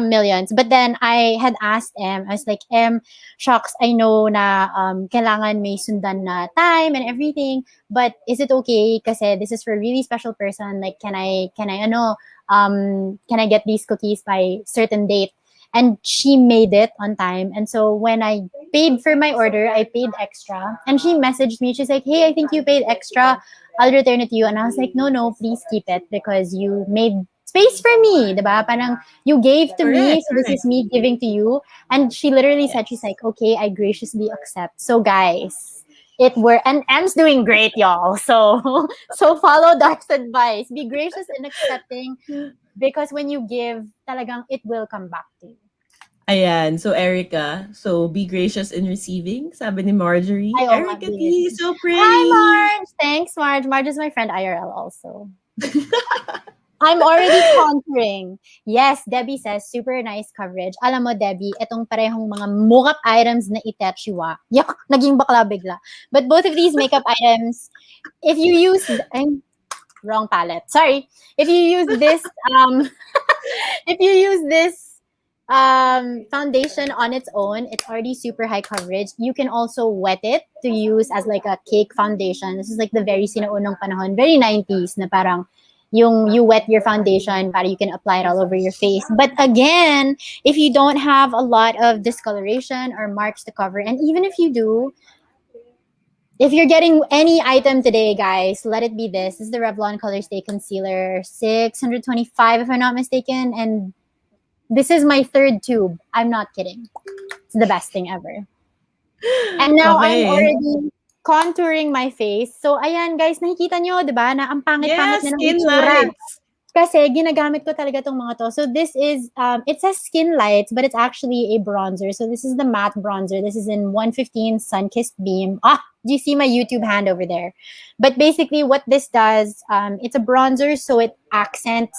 Millions. But then I had asked I was like, shucks, I know na kailangan may sundan na time and everything, but is it okay? Kasi this is for a really special person. Like, can I get these cookies by certain date? And she made it on time. And so when I paid for my order, I paid extra. And she messaged me. She's like, hey, I think you paid extra. I'll return it to you. And I was like, no, please keep it because you made space for me. Diba? Parang you gave to me, so this is me giving to you. And she literally said, she's like, okay, I graciously accept. So guys, and M's doing great, y'all. So follow Dark's advice. Be gracious in accepting because when you give, talagang it will come back to you. Ayan. So, Erica, so be gracious in receiving, sabi ni Marjorie. Erica T, so pretty. Hi, Marge. Thanks, Marge. Marge is my friend IRL also. I'm already contouring. Yes, Debbie says, super nice coverage. Alam mo, Debbie, itong parehong mga makeup items na Itachiwa. Yak, naging bakla bigla. But both of these makeup items, if you use... wrong palette. Sorry. If you use this... if you use this foundation on its own, it's already super high coverage. You can also wet it to use as like a cake foundation. This is like the very sinaunang panahon, very 90s na parang you wet your foundation para you can apply it all over your face. But again, if you don't have a lot of discoloration or marks to cover, and even if you do, if you're getting any item today, guys, let it be this. This is the Revlon Color Stay Concealer, 625 if I'm not mistaken, and this is my third tube. I'm not kidding. It's the best thing ever. And now I'm already contouring my face. So, ayan, guys, nakikita nyo, di ba, na ang pangit-pangit na ng itsura. Kasi ginagamit ko talaga itong mga to. So, this is, it says Skin Lights, but it's actually a bronzer. So, this is the matte bronzer. This is in 115 Sun-Kissed Beam. Do you see my YouTube hand over there? But basically, what this does, it's a bronzer, so it accents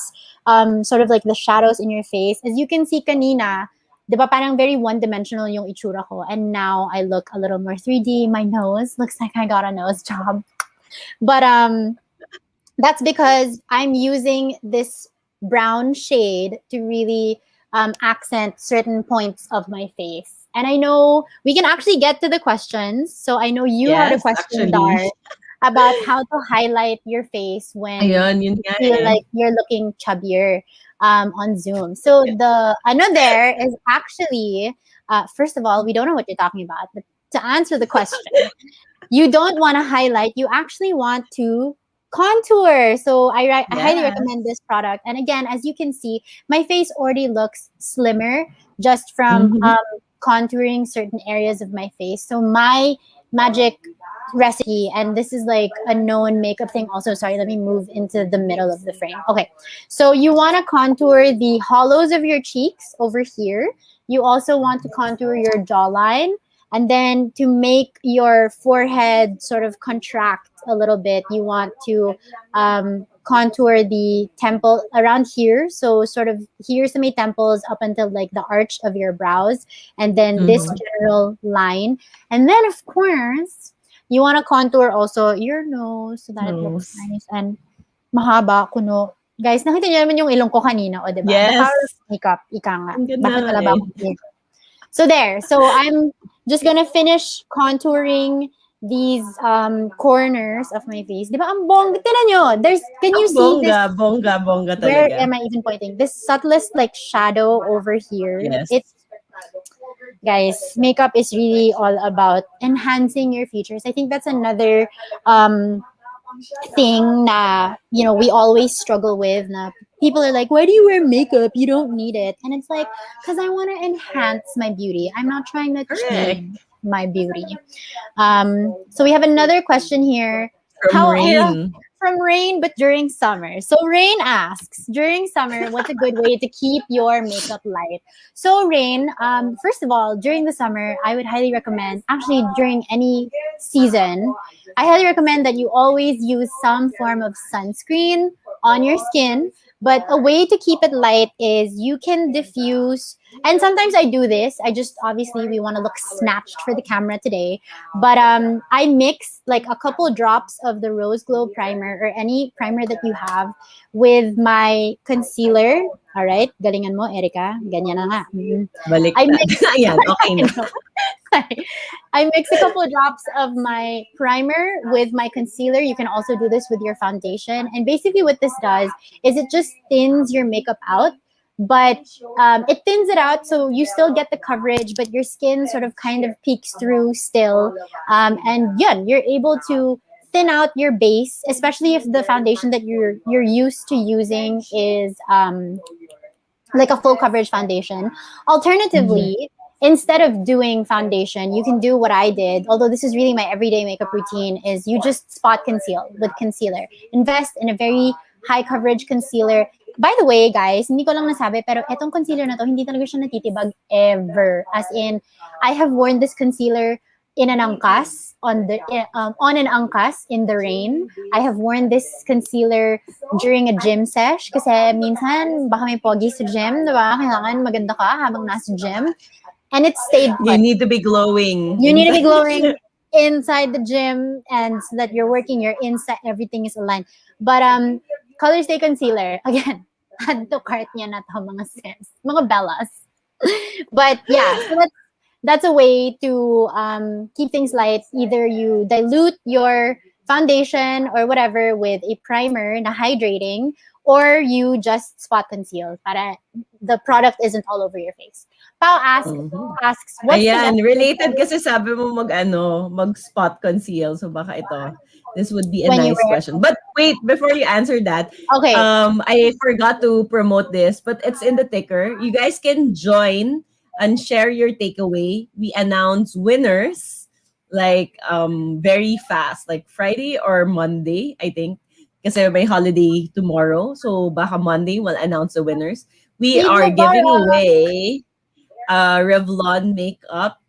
sort of like the shadows in your face. As you can see kanina, di ba parang very one-dimensional yung itsura ko. And now I look a little more 3D. My nose looks like I got a nose job. But that's because I'm using this brown shade to really accent certain points of my face. And I know we can actually get to the questions. So I know you had a Yes, question, actually. Dar, about how to highlight your face when Ayun, yun you nga feel eh. like you're looking chubbier on Zoom. So the ano there is actually, first of all, we don't know what you're talking about. But to answer the question, you don't want to highlight. You actually want to contour. So I highly recommend Yes. this product. And again, as you can see, my face already looks slimmer just from Mhm. contouring certain areas of my face. So my magic recipe, and this is like a known makeup thing also. Sorry, let me move into the middle of the frame. Okay. So you want to contour the hollows of your cheeks over here. You also want to contour your jawline. And then to make your forehead sort of contract a little bit, you want to contour the temple around here. So sort of here's my temples up until like the arch of your brows, and then this Mhm. general line. And then of course, you want to contour also your nose so that it looks Nose. nice and mahaba, kuno. Guys, nakita niyo naman yung ilong ko kanina, o diba? The power of Yes. makeup, ika nga. Ang ganda Bakit nga wala ba eh. akong filter? So there. So I'm just gonna finish contouring these corners of my face. Di ba ang bongga? Tignan nyo. Can Ang you see this? bongga, bongga, bongga Where talaga. am I even pointing? This subtlest like shadow over here. Yes. It's, guys, makeup is really all about enhancing your features. I think that's another thing na, you know, we always struggle with. Na people are like, why do you wear makeup? You don't need it. And it's like, because I want to enhance my beauty. I'm not trying to Correct. change my beauty. So we have another question here. From How Ira Rain. from Rain, but during summer. So Rain asks, during summer, what's a good way to keep your makeup light? So Rain, first of all, during the summer, I would highly recommend, actually during any season, I highly recommend that you always use some form of sunscreen on your skin. But a way to keep it light is you can diffuse, and sometimes I do this. I just, obviously we want to look snatched for the camera today, but I mix like a couple drops of the Rose Glow primer or any primer that you have with my concealer. All right, galingan mo, Erica. Ganyan na nga. I Baliktad. mix Ayan, okay na. I mix a couple of drops of my primer with my concealer. You can also do this with your foundation. And basically, what this does is it just thins your makeup out, but it thins it out so you still get the coverage, but your skin sort of kind of peeks through still. And yeah, you're able to thin out your base, especially if the foundation that you're used to using is like a full coverage foundation. Mhm. Alternatively, instead of doing foundation, you can do what I did. Although this is really my everyday makeup routine, is you just spot conceal with concealer. Invest in a very high coverage concealer. By the way, guys, hindi ko lang nasabi, pero etong concealer na to, hindi talaga siya natitibag ever. As in, I have worn this concealer in an angkas on an angkas in the rain. I have worn this concealer during a gym sesh kasi minsan baka may pogi sa gym, di ba? Kailangan maganda ka habang nasa gym. And it stayed You put. need to be glowing You need to be inside. glowing inside the gym, and so that you're working your inside, everything is aligned. But Color Stay Concealer, again, add to cart niya na to mga sis, mga bellas. But yeah, so that's a way to keep things light. Either you dilute your foundation or whatever with a primer na hydrating, or you just spot conceal para the product isn't all over your face. Pao Mhm. asks, what's the Ayan, best related kasi sabi mo mag-spot conceal. So baka ito, this would be a when you nice wear? question. But wait, before you answer that, Okay, I forgot to promote this, but it's in the ticker. You guys can join and share your takeaway. We announce winners like very fast, like Friday or Monday, I think. Kasi may holiday tomorrow. So baka Monday we'll announce the winners. We Team are giving Navara. away Revlon makeup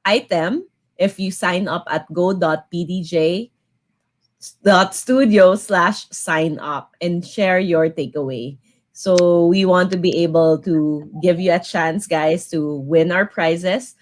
item. if you sign up at go.bdj.studio/sign up and share your takeaway. So we want to be able to give you a chance, guys, to win our prizes.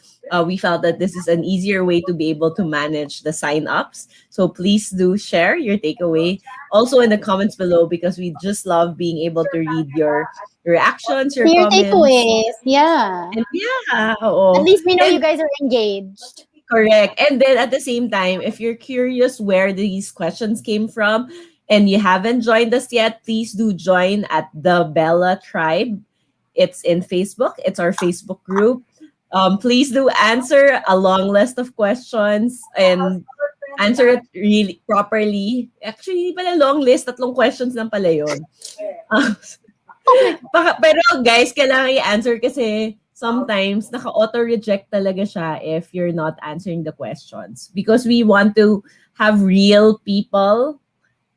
We felt that this is an easier way to be able to manage the sign ups. So please do share your takeaway also in the comments below, because we just love being able to read your reactions, your Your comments. takeaways. Yeah. And yeah, At oo. least we know you And guys are engaged. correct. And then at the same time, if you're curious where these questions came from and you haven't joined us yet, please do join at the Bella Tribe. It's in Facebook. It's our Facebook group. Please do answer a long list of questions and answer it really properly. Actually, hindi pala long list. 3 questions lang pala yun. Pero guys, kailangan i-answer kasi sometimes naka-auto-reject talaga siya if you're not answering the questions. Because we want to have real people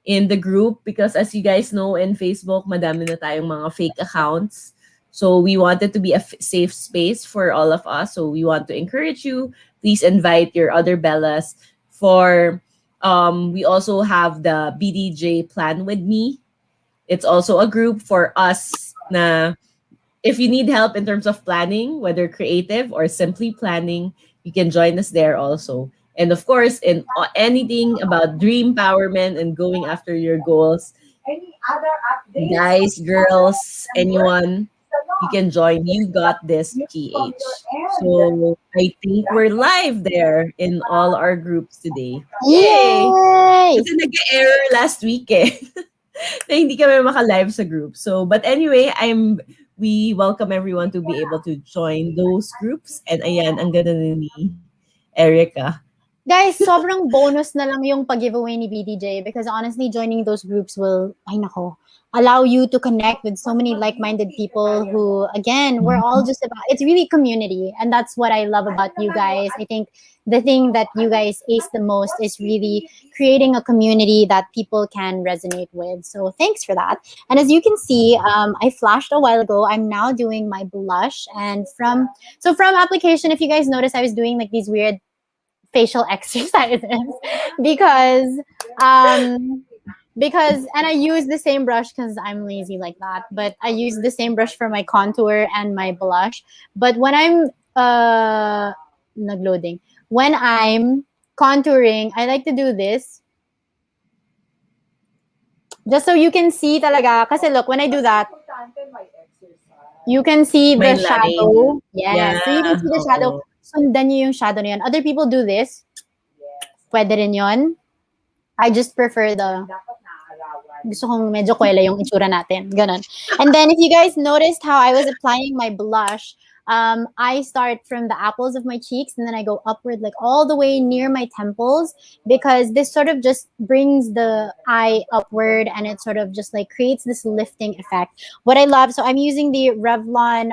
in the group, because as you guys know, in Facebook, madami na tayong mga fake accounts. So we want it to be a safe space for all of us. So we want to encourage you. Please invite your other Bellas. We also have the BDJ Plan With Me. It's also a group for us na if you need help in terms of planning, whether creative or simply planning, you can join us there also. And of course, in anything about dream empowerment and going after your goals, guys, girls, anyone, you can join You Got This PH. So I think we're live there in all our groups today. Yay! Yay! Kasi nag-error last week eh. Na hindi kami maka-live sa group. So, but anyway, we welcome everyone to be able to join those groups. And ayan, ang ganda ni Erica. Guys, sobrang bonus na lang yung pag-giveaway ni BDJ because honestly, joining those groups will, allow you to connect with so many like-minded people who, again, we're all just about, it's really community. And that's what I love about you guys. I think the thing that you guys ace the most is really creating a community that people can resonate with. So thanks for that. And as you can see, I flashed a while ago. I'm now doing my blush. And from application, if you guys notice, I was doing like these weird facial exercises because and I use the same brush because I'm lazy like that, but I use the same brush for my contour and my blush. But when I'm nagloading, when I'm contouring, I like to do this just so you can see talaga. Kasi look, when I do that, you can see the shadow. Yes, so you can see the shadow. Sundan niyo yung shadow na yan. Other people do this. Pwede rin yun. I just prefer gusto kong medyo kwela yung itsura natin. Ganon. And then if you guys noticed how I was applying my blush, I start from the apples of my cheeks and then I go upward like all the way near my temples because this sort of just brings the eye upward and it sort of just like creates this lifting effect. What I love, so I'm using the Revlon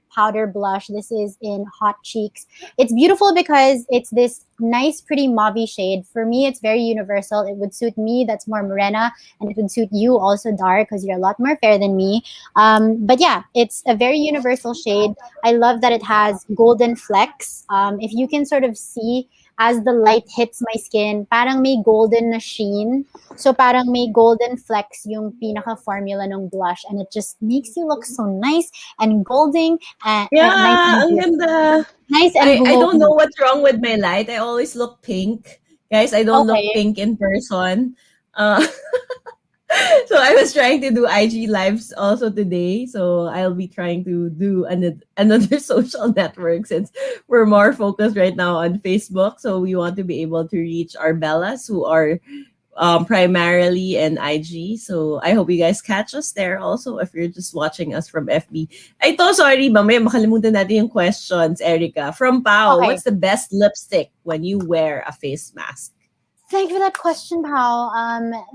powder blush. This is in Hot Cheeks. It's beautiful because it's this nice, pretty mauve shade. For me, it's very universal. It would suit me. That's more morena. And it would suit you also, Dar, because you're a lot more fair than me. But yeah, it's a very universal shade. I love that it has golden flecks. If you can sort of see as the light hits my skin, parang may golden na sheen. So parang may golden flecks yung pinaka-formula ng blush. And it just makes you look so nice and golden. And nice ang ganda. Nice and I don't know what's wrong with my light. I always look pink. Guys, I don't look pink in person. So I was trying to do IG lives also today. So I'll be trying to do another social network since we're more focused right now on Facebook. So we want to be able to reach our Bellas who are primarily in IG. So I hope you guys catch us there also if you're just watching us from FB. Ito, sorry, mamaya makalimutan natin yung questions, Erica. From Pao, what's the best lipstick when you wear a face mask? Thank you for that question, Pao.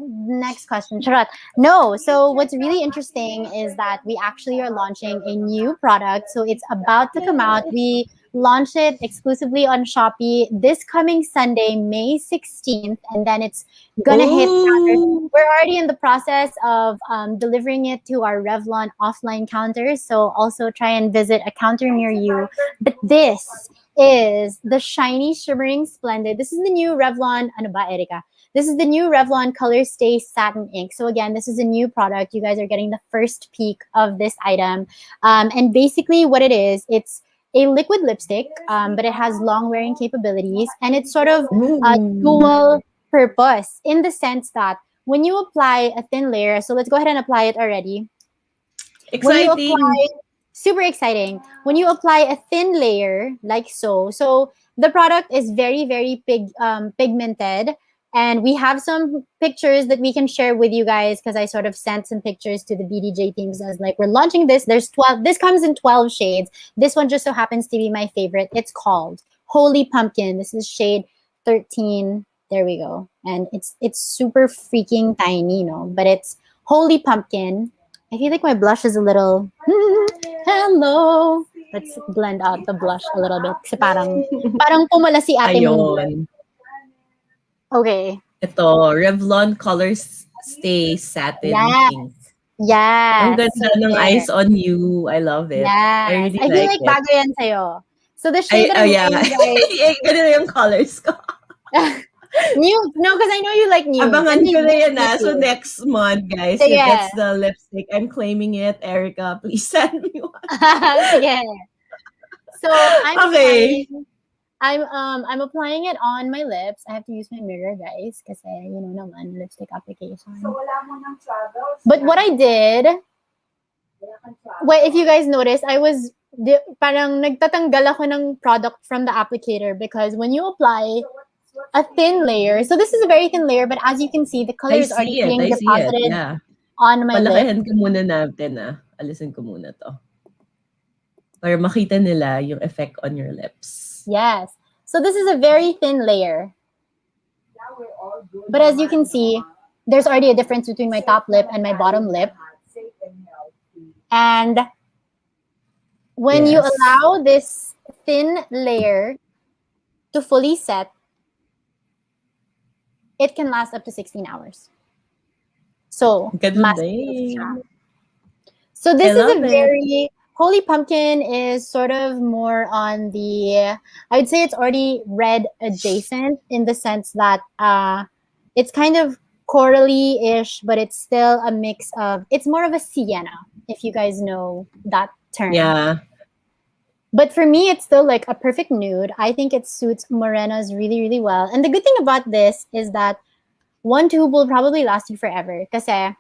Next question, Charot. No, so what's really interesting is that we actually are launching a new product. So it's about to come out. We launched it exclusively on Shopee this coming Sunday, May 16th, and then it's gonna hit counters. We're already in the process of delivering it to our Revlon offline counters. So also try and visit a counter near you. But this is the Shiny Shimmering Splendid. This is the new Revlon, ano ba, Erica? This is the new Revlon Color Stay Satin Ink. So again, this is a new product. You guys are getting the first peek of this item. And basically what it is, it's a liquid lipstick, but it has long wearing capabilities, and it's sort of a dual purpose in the sense that when you apply a thin layer, so let's go ahead and apply it already. When you Exciting. apply, super exciting. When you apply a thin layer like so, the product is very, very pigmented. And we have some pictures that we can share with you guys because I sort of sent some pictures to the BDJ teams as like, we're launching this. There's 12. This comes in 12 shades. This one just so happens to be my favorite. It's called Holy Pumpkin. This is shade 13. There we go. And it's super freaking tiny, but it's Holy Pumpkin. I feel like my blush is a little, hello. Let's blend out the blush a little bit. Kasi parang pumula si ate mo. Ayun. Okay. Ito, Revlon Colors Stay Satin Ink. Yes. Ang ganda ng Eyes on You. I love it. Yes. I feel like bago yan sa'yo. So the shade that I'm wearing, guys. Ganito yung colors ko. No, because I know you like new. Abangan ko na yan So next month, guys, if that's the lipstick, I'm claiming it. Erica, please send me one. Sige. So I'm applying it on my lips. I have to use my mirror, guys, kasi naman lipstick application. So wala mo nang travel. But what I did, if you guys noticed, parang nagtatanggal ako ng product from the applicator because when you apply a thin layer, so this is a very thin layer, but as you can see, the color is already being deposited on my lips. Palakihan ko muna natin Alisin ko muna to. Para makita nila yung effect on your lips. Yes. So this is a very thin layer. But as you can see, there's already a difference between my top lip and my bottom lip. And when you allow this thin layer to fully set, it can last up to 16 hours. So, so this is a very... Holy Pumpkin is sort of more on the, I would say it's already red adjacent in the sense that it's kind of corally-ish, but it's still a mix of, it's more of a sienna, if you guys know that term. Yeah. But for me, it's still like a perfect nude. I think it suits morenas really, really well. And the good thing about this is that one tube will probably last you forever. Kasi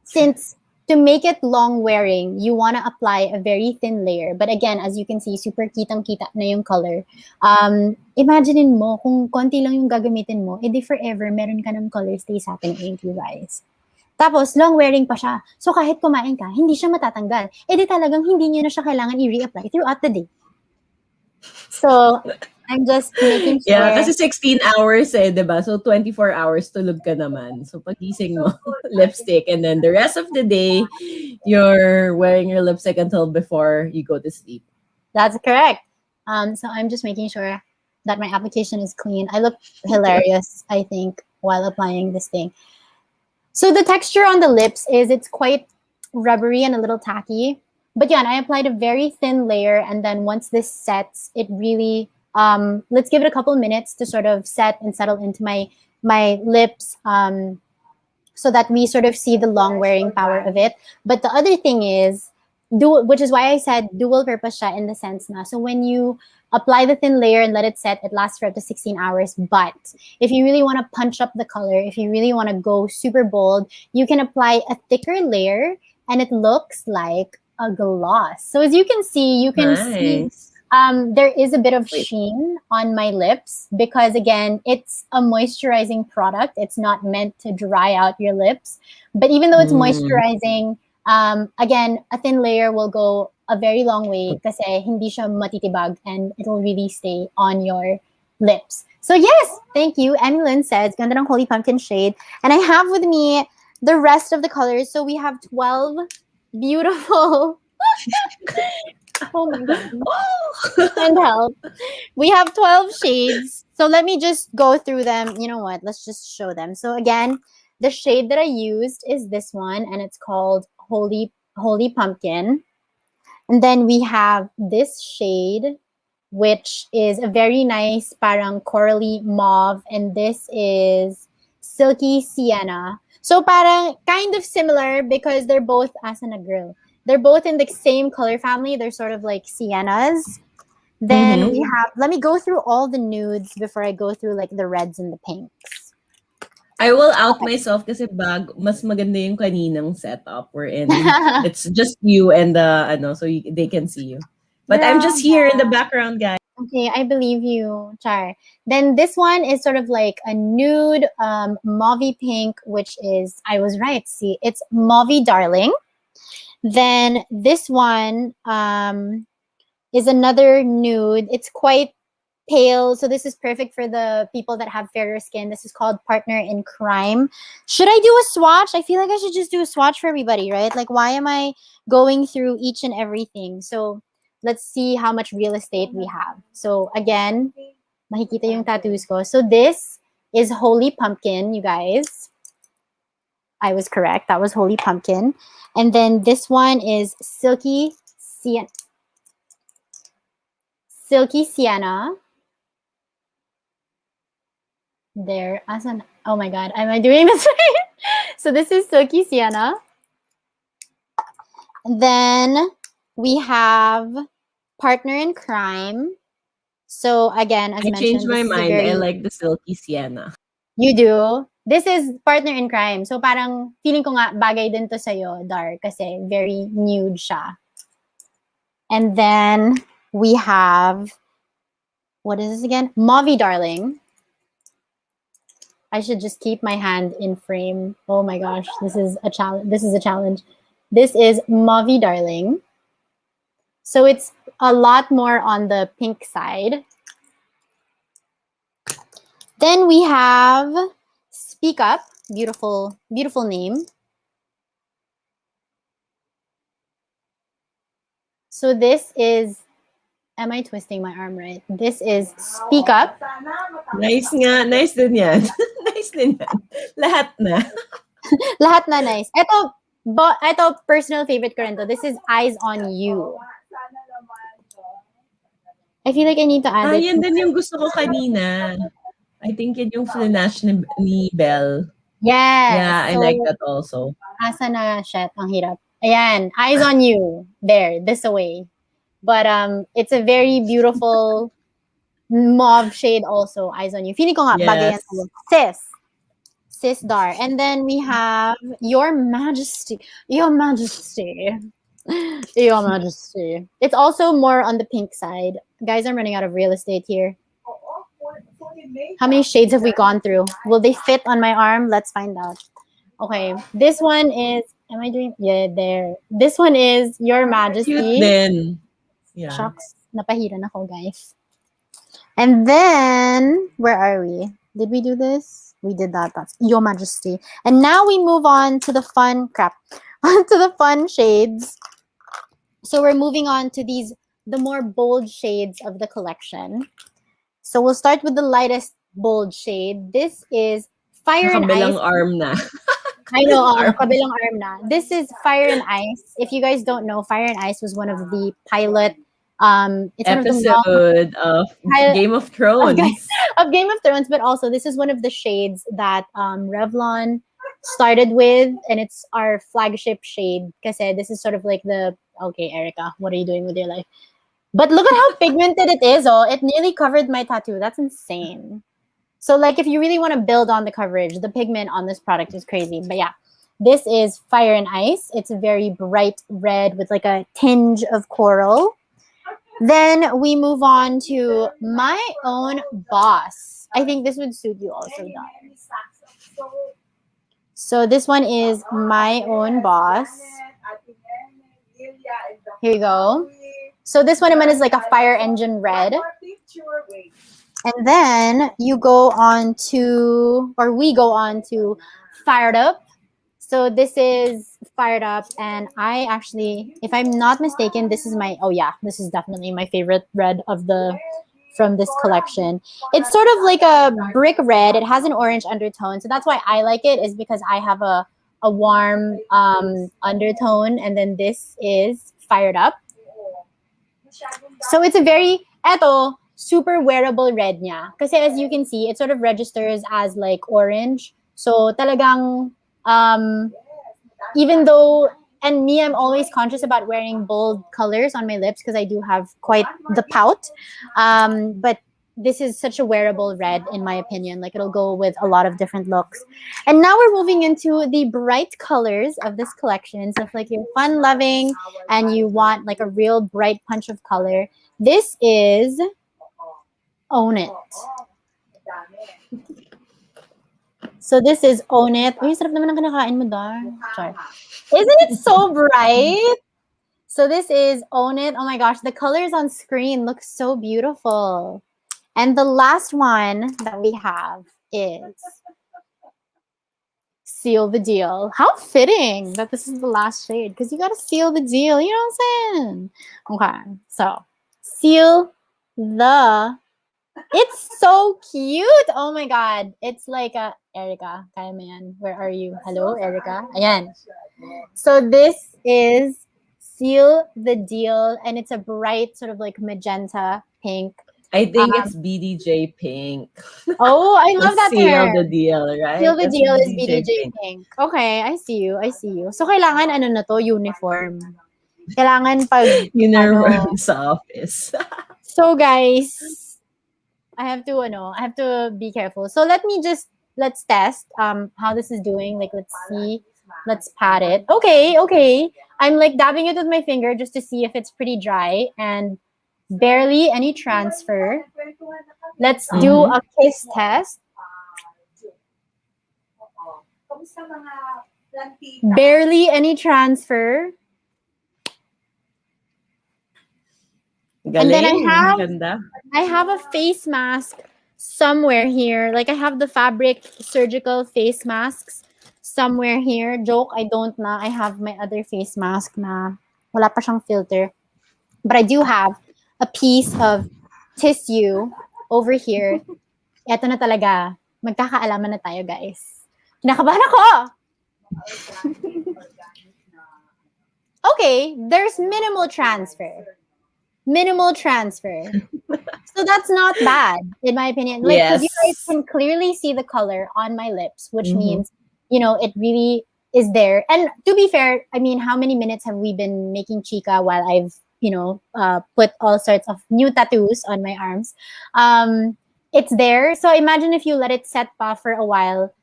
since to make it long wearing, you want to apply a very thin layer. But again, as you can see, super kitang-kita na yung color. Imaginein mo, kung konti lang yung gagamitin mo, edi forever, meron ka ng color stay satin ink, you guys. Tapos, long wearing pa siya. So kahit kumain ka, hindi siya matatanggal. Edi talagang hindi niyo na siya kailangan i-reapply throughout the day. So, I'm just making sure. Yeah, kasi 16 hours diba? So 24 hours tulog ka naman. So pagising mo, lipstick. And then the rest of the day, you're wearing your lipstick until before you go to sleep. That's correct. So I'm just making sure that my application is clean. I look hilarious, I think, while applying this thing. So the texture on the lips it's quite rubbery and a little tacky. But yeah, and I applied a very thin layer. And then once this sets, it really... let's give it a couple minutes to sort of set and settle into my lips so that we sort of see the long wearing power of it. But the other thing is, which is why I said dual purpose siya in the sense na, so when you apply the thin layer and let it set, it lasts for up to 16 hours. But if you really want to punch up the color, if you really want to go super bold, you can apply a thicker layer and it looks like a gloss. So as you can see, see there is a bit of sheen on my lips because, again, it's a moisturizing product. It's not meant to dry out your lips. But even though it's moisturizing, again, a thin layer will go a very long way kasi hindi siya matitibag and it will really stay on your lips. So yes, thank you. Emilyn says, ganda ng Holy Pumpkin shade. And I have with me the rest of the colors. So we have 12 beautiful... Oh my God. And help. We have 12 shades. So let me just go through them. You know what? Let's just show them. So again, the shade that I used is this one, and it's called Holy Pumpkin. And then we have this shade. which is a very nice parang corally mauve, and this is silky sienna. So parang kind of similar because they're both asa na girl. They're both in the same color family. They're sort of like siennas. Then we have, let me go through all the nudes before I go through like the reds and the pinks. I will out myself kasi mas maganda yung kaninang setup wherein it's just you and they can see you. But I'm just here in the background, guys. Okay, I believe you, Char. Then this one is sort of like a nude mauvey pink, which is, I was right, see, it's Mauvey Darling. Then this one is another nude. It's quite pale, so this is perfect for the people that have fairer skin. This is called Partner in Crime. Should I do a swatch? I feel like I should just do a swatch for everybody, right? Like, why am I going through each and everything? So let's see how much real estate we have. So again, makikita yung tattoos ko. So this is Holy Pumpkin, you guys. I was correct. That was Holy Pumpkin. And then this one is Silky Sienna. Silky Sienna. There. Oh my God. Am I doing this right? So this is Silky Sienna. And then we have Partner in Crime. So again, as I mentioned, changed my this is a mind. very, I like the silky sienna. You do? This is Partner in Crime. So parang feeling ko nga bagay din to sa'yo, Dar, kasi very nude siya. And then we have, what is this again? Mauvey Darling. I should just keep my hand in frame. Oh my gosh, this is a challenge. This is a challenge. This is Mauvey Darling. So it's a lot more on the pink side. Then we have Speak Up. Beautiful, beautiful name. So this is, am I twisting my arm right? This is Speak Up. Nice nga. Nice din yan. Nice din yan. Lahat na. Lahat na nice. Ito personal favorite ko rin to. This is Eyes on You. I feel like I need to add it. Yan din yung gusto ko kanina. I think yan yung flanash ni Belle. Yes. Yeah, I like that also. Asa na, shit, ang hirap. Ayan, Eyes on You. There, this away. But it's a very beautiful mauve shade also, Eyes on You. Feeling ko nga, bagay yan sa'yo. Sis Dar. And then we have Your Majesty. Your Majesty. Your Majesty. It's also more on the pink side. Guys, I'm running out of real estate here. How many shades have we gone through? Will they fit on my arm? Let's find out. Okay, this one is, am I doing? Yeah, there. This one is Your Majesty. Cute din. Yeah. Shucks, napahiran ako, guys. And then, where are we? Did we do this? We did that. That's Your Majesty. And now we move on to the fun onto the fun shades. So we're moving on to the more bold shades of the collection. So we'll start with the lightest bold shade. This is Fire and Ice. Arm na. I know, kabilang arm na. This is Fire and Ice. If you guys don't know, Fire and Ice was one of the pilot episode of Game of Thrones. Of Game of Thrones, but also this is one of the shades that Revlon started with, and it's our flagship shade. Kasi this is sort of like okay, Erica, what are you doing with your life? But look at how pigmented it is. It nearly covered my tattoo. That's insane. So like if you really want to build on the coverage, the pigment on this product is crazy. But yeah, this is Fire and Ice. It's a very bright red with like a tinge of coral. Then we move on to My Own Boss. I think this would suit you also, Dar. So this one is My Own Boss. Here you go. So this one is like a fire engine red. And then we go on to Fired Up. So this is Fired Up, and I actually, if I'm not mistaken, this is this is definitely my favorite red from this collection. It's sort of like a brick red. It has an orange undertone. So that's why I like it, is because I have a warm undertone, and then this is Fired Up. So it's a very Eto, super wearable red niya. Kasi as you can see, it sort of registers as like orange. So talagang, even though, and me, I'm always conscious about wearing bold colors on my lips because I do have quite the pout. But this is such a wearable red, in my opinion. Like it'll go with a lot of different looks. And now we're moving into the bright colors of this collection. So if like you're fun loving and you want like a real bright punch of color, this is Own It. So this is Own It. Uy, sarap naman ang kinakain mo, Dar. Sorry. Isn't it so bright? So this is Own It. Oh my gosh, the colors on screen look so beautiful. And the last one that we have is Seal the Deal. How fitting that this is the last shade, because you got to seal the deal. You know what I'm saying? Okay, so Seal the... It's so cute. Oh my God. It's like a... Erica, kaya mo yan. Where are you? Hello, Erica? Ayan. So this is Seal the Deal, and it's a bright sort of like magenta pink. I think it's BDJ Pink. Oh, I love that Seal term. the deal, right? Seal the That's deal is BDJ BDJ Pink. Okay, I see you. I see you. So kailangan ano na to, uniform. Kailangan pag Uniform sa office. So guys, I have to be careful. So let's test how this is doing. Like let's see. Let's pat it. Okay. I'm like dabbing it with my finger just to see if it's pretty dry and barely any transfer. Let's do a kiss test. Barely any transfer. Galing. And then I have a face mask somewhere here. Like I have the fabric surgical face masks somewhere here. Joke, I don't na. I have my other face mask na wala pa siyang filter. But I do have a piece of tissue over here. Eto na talaga. Magkakaalaman na tayo, guys. Kinakabahan ako! Okay, there's minimal transfer. So that's not bad, in my opinion. Like, because you guys can clearly see the color on my lips, which means, it really is there. And to be fair, I mean, how many minutes have we been making chica while I've put all sorts of new tattoos on my arms? It's there. So imagine if you let it set pa for a while.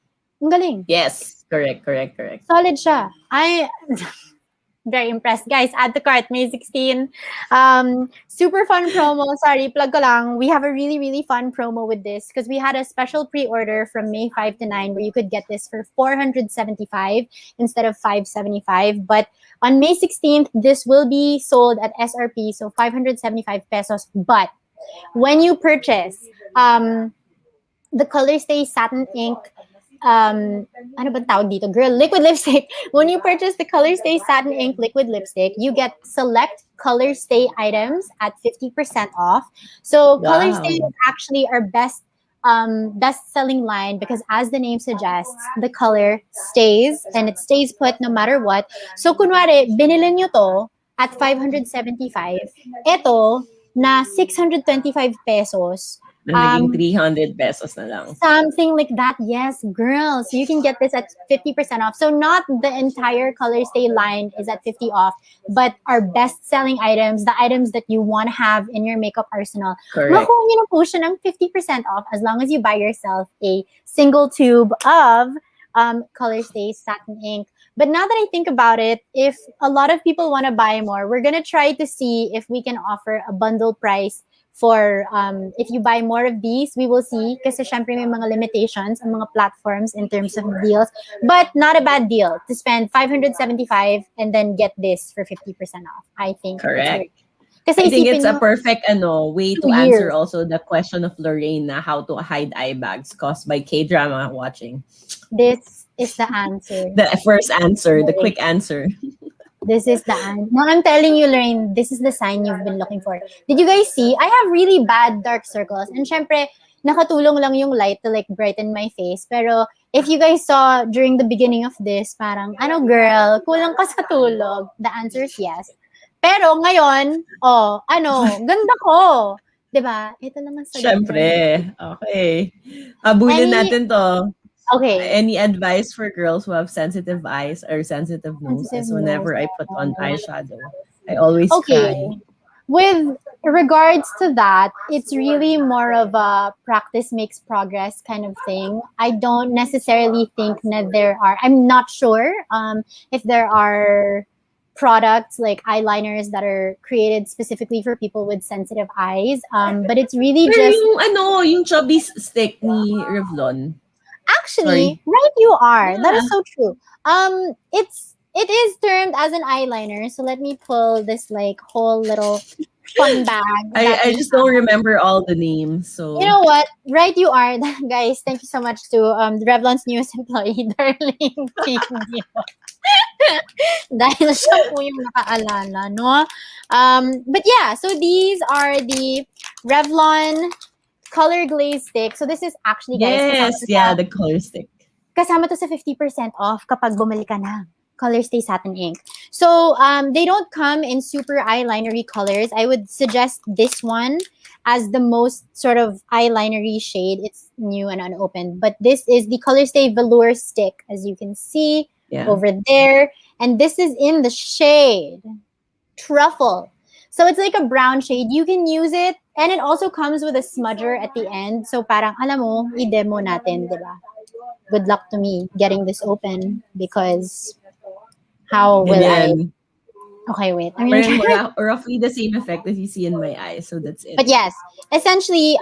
Ang galing. Yes, correct. Solid siya. Very impressed. Guys, add to cart, May 16. Super fun promo. Sorry, plug ko lang. We have a really, really fun promo with this because we had a special pre-order from May 5 to 9 where you could get this for $475 instead of $575. But on May 16th, this will be sold at SRP, so 575 pesos. But when you purchase the Color Stay Satin Ink ano bang tawag dito? Girl, liquid lipstick. When you purchase the Color Stay Satin Ink liquid lipstick, you get select Color Stay items at 50% off. So Color Stay is actually our best-selling line because as the name suggests, the color stays and it stays put no matter what. So kunwari, binili nyo to at 575. Ito, na 625 pesos. Naging 300 pesos na lang. Something like that. Yes, girls. You can get this at 50% off. So not the entire Color Stay line is at 50 off, but our best-selling items, the items that you want to have in your makeup arsenal. Correct. Makuha nyo na po siya ng 50% off as long as you buy yourself a single tube of Color Stay Satin Ink. But now that I think about it, if a lot of people want to buy more, we're going to try to see if we can offer a bundle price for if you buy more of these. We will see kasi syempre may mga limitations ang mga platforms in terms of deals, but not a bad deal to spend 575 and then get this for 50% off. I think correct. Kasi I think it's a perfect way to years. answer also the question of Lorraine na how to hide eye bags caused by K-drama watching. This is the answer. The first answer, the quick answer. This is the answer. No, I'm telling you, Lorraine, this is the sign you've been looking for. Did you guys see? I have really bad dark circles. And syempre, nakatulong lang yung light to like brighten my face. Pero if you guys saw during the beginning of this, parang, girl, kulang ka sa tulog. The answer is yes. Pero ngayon, ganda ko. Diba? Ito naman sagot ko. Siyempre. Okay. Habulin Any, natin to. okay. Any advice for girls who have sensitive eyes or sensitive nose? Sensitive As nose. whenever I put on eyeshadow, I always Okay. cry. With regards to that, it's really more of a practice makes progress kind of thing. I don't necessarily think that I'm not sure if there are products like eyeliners that are created specifically for people with sensitive eyes. But it's really Pero just, yung chubby stick ni Revlon. actually, Sorry. right, you are. That is Yeah. so true. It is termed as an eyeliner. So let me pull this like whole little fun bag that I we just don't remember all the names. You So know what? Right, you are, guys. Thank you so much to Revlon's newest employee, Darling Pinyo. Dahil siya po yung nakaalala, no? But yeah, so these are the Revlon color glaze stick. So this is actually, guys, yes, yeah, the color stick. kasama to sa 50% off kapag bumili ka na. Color Stay Satin Ink. So they don't come in super eyelinery colors. I would suggest this one as the most sort of eyelinery shade. It's new and unopened. But this is the Color Stay Velour Stick, as you can see over there. And this is in the shade Truffle. So it's like a brown shade. You can use it. And it also comes with a smudger at the end. So parang, alam mo, i-demo natin, di ba? Good luck to me getting this open because how will I? Okay, wait. I'm gonna try. Roughly the same effect that you see in my eyes. So that's it. But yes, essentially,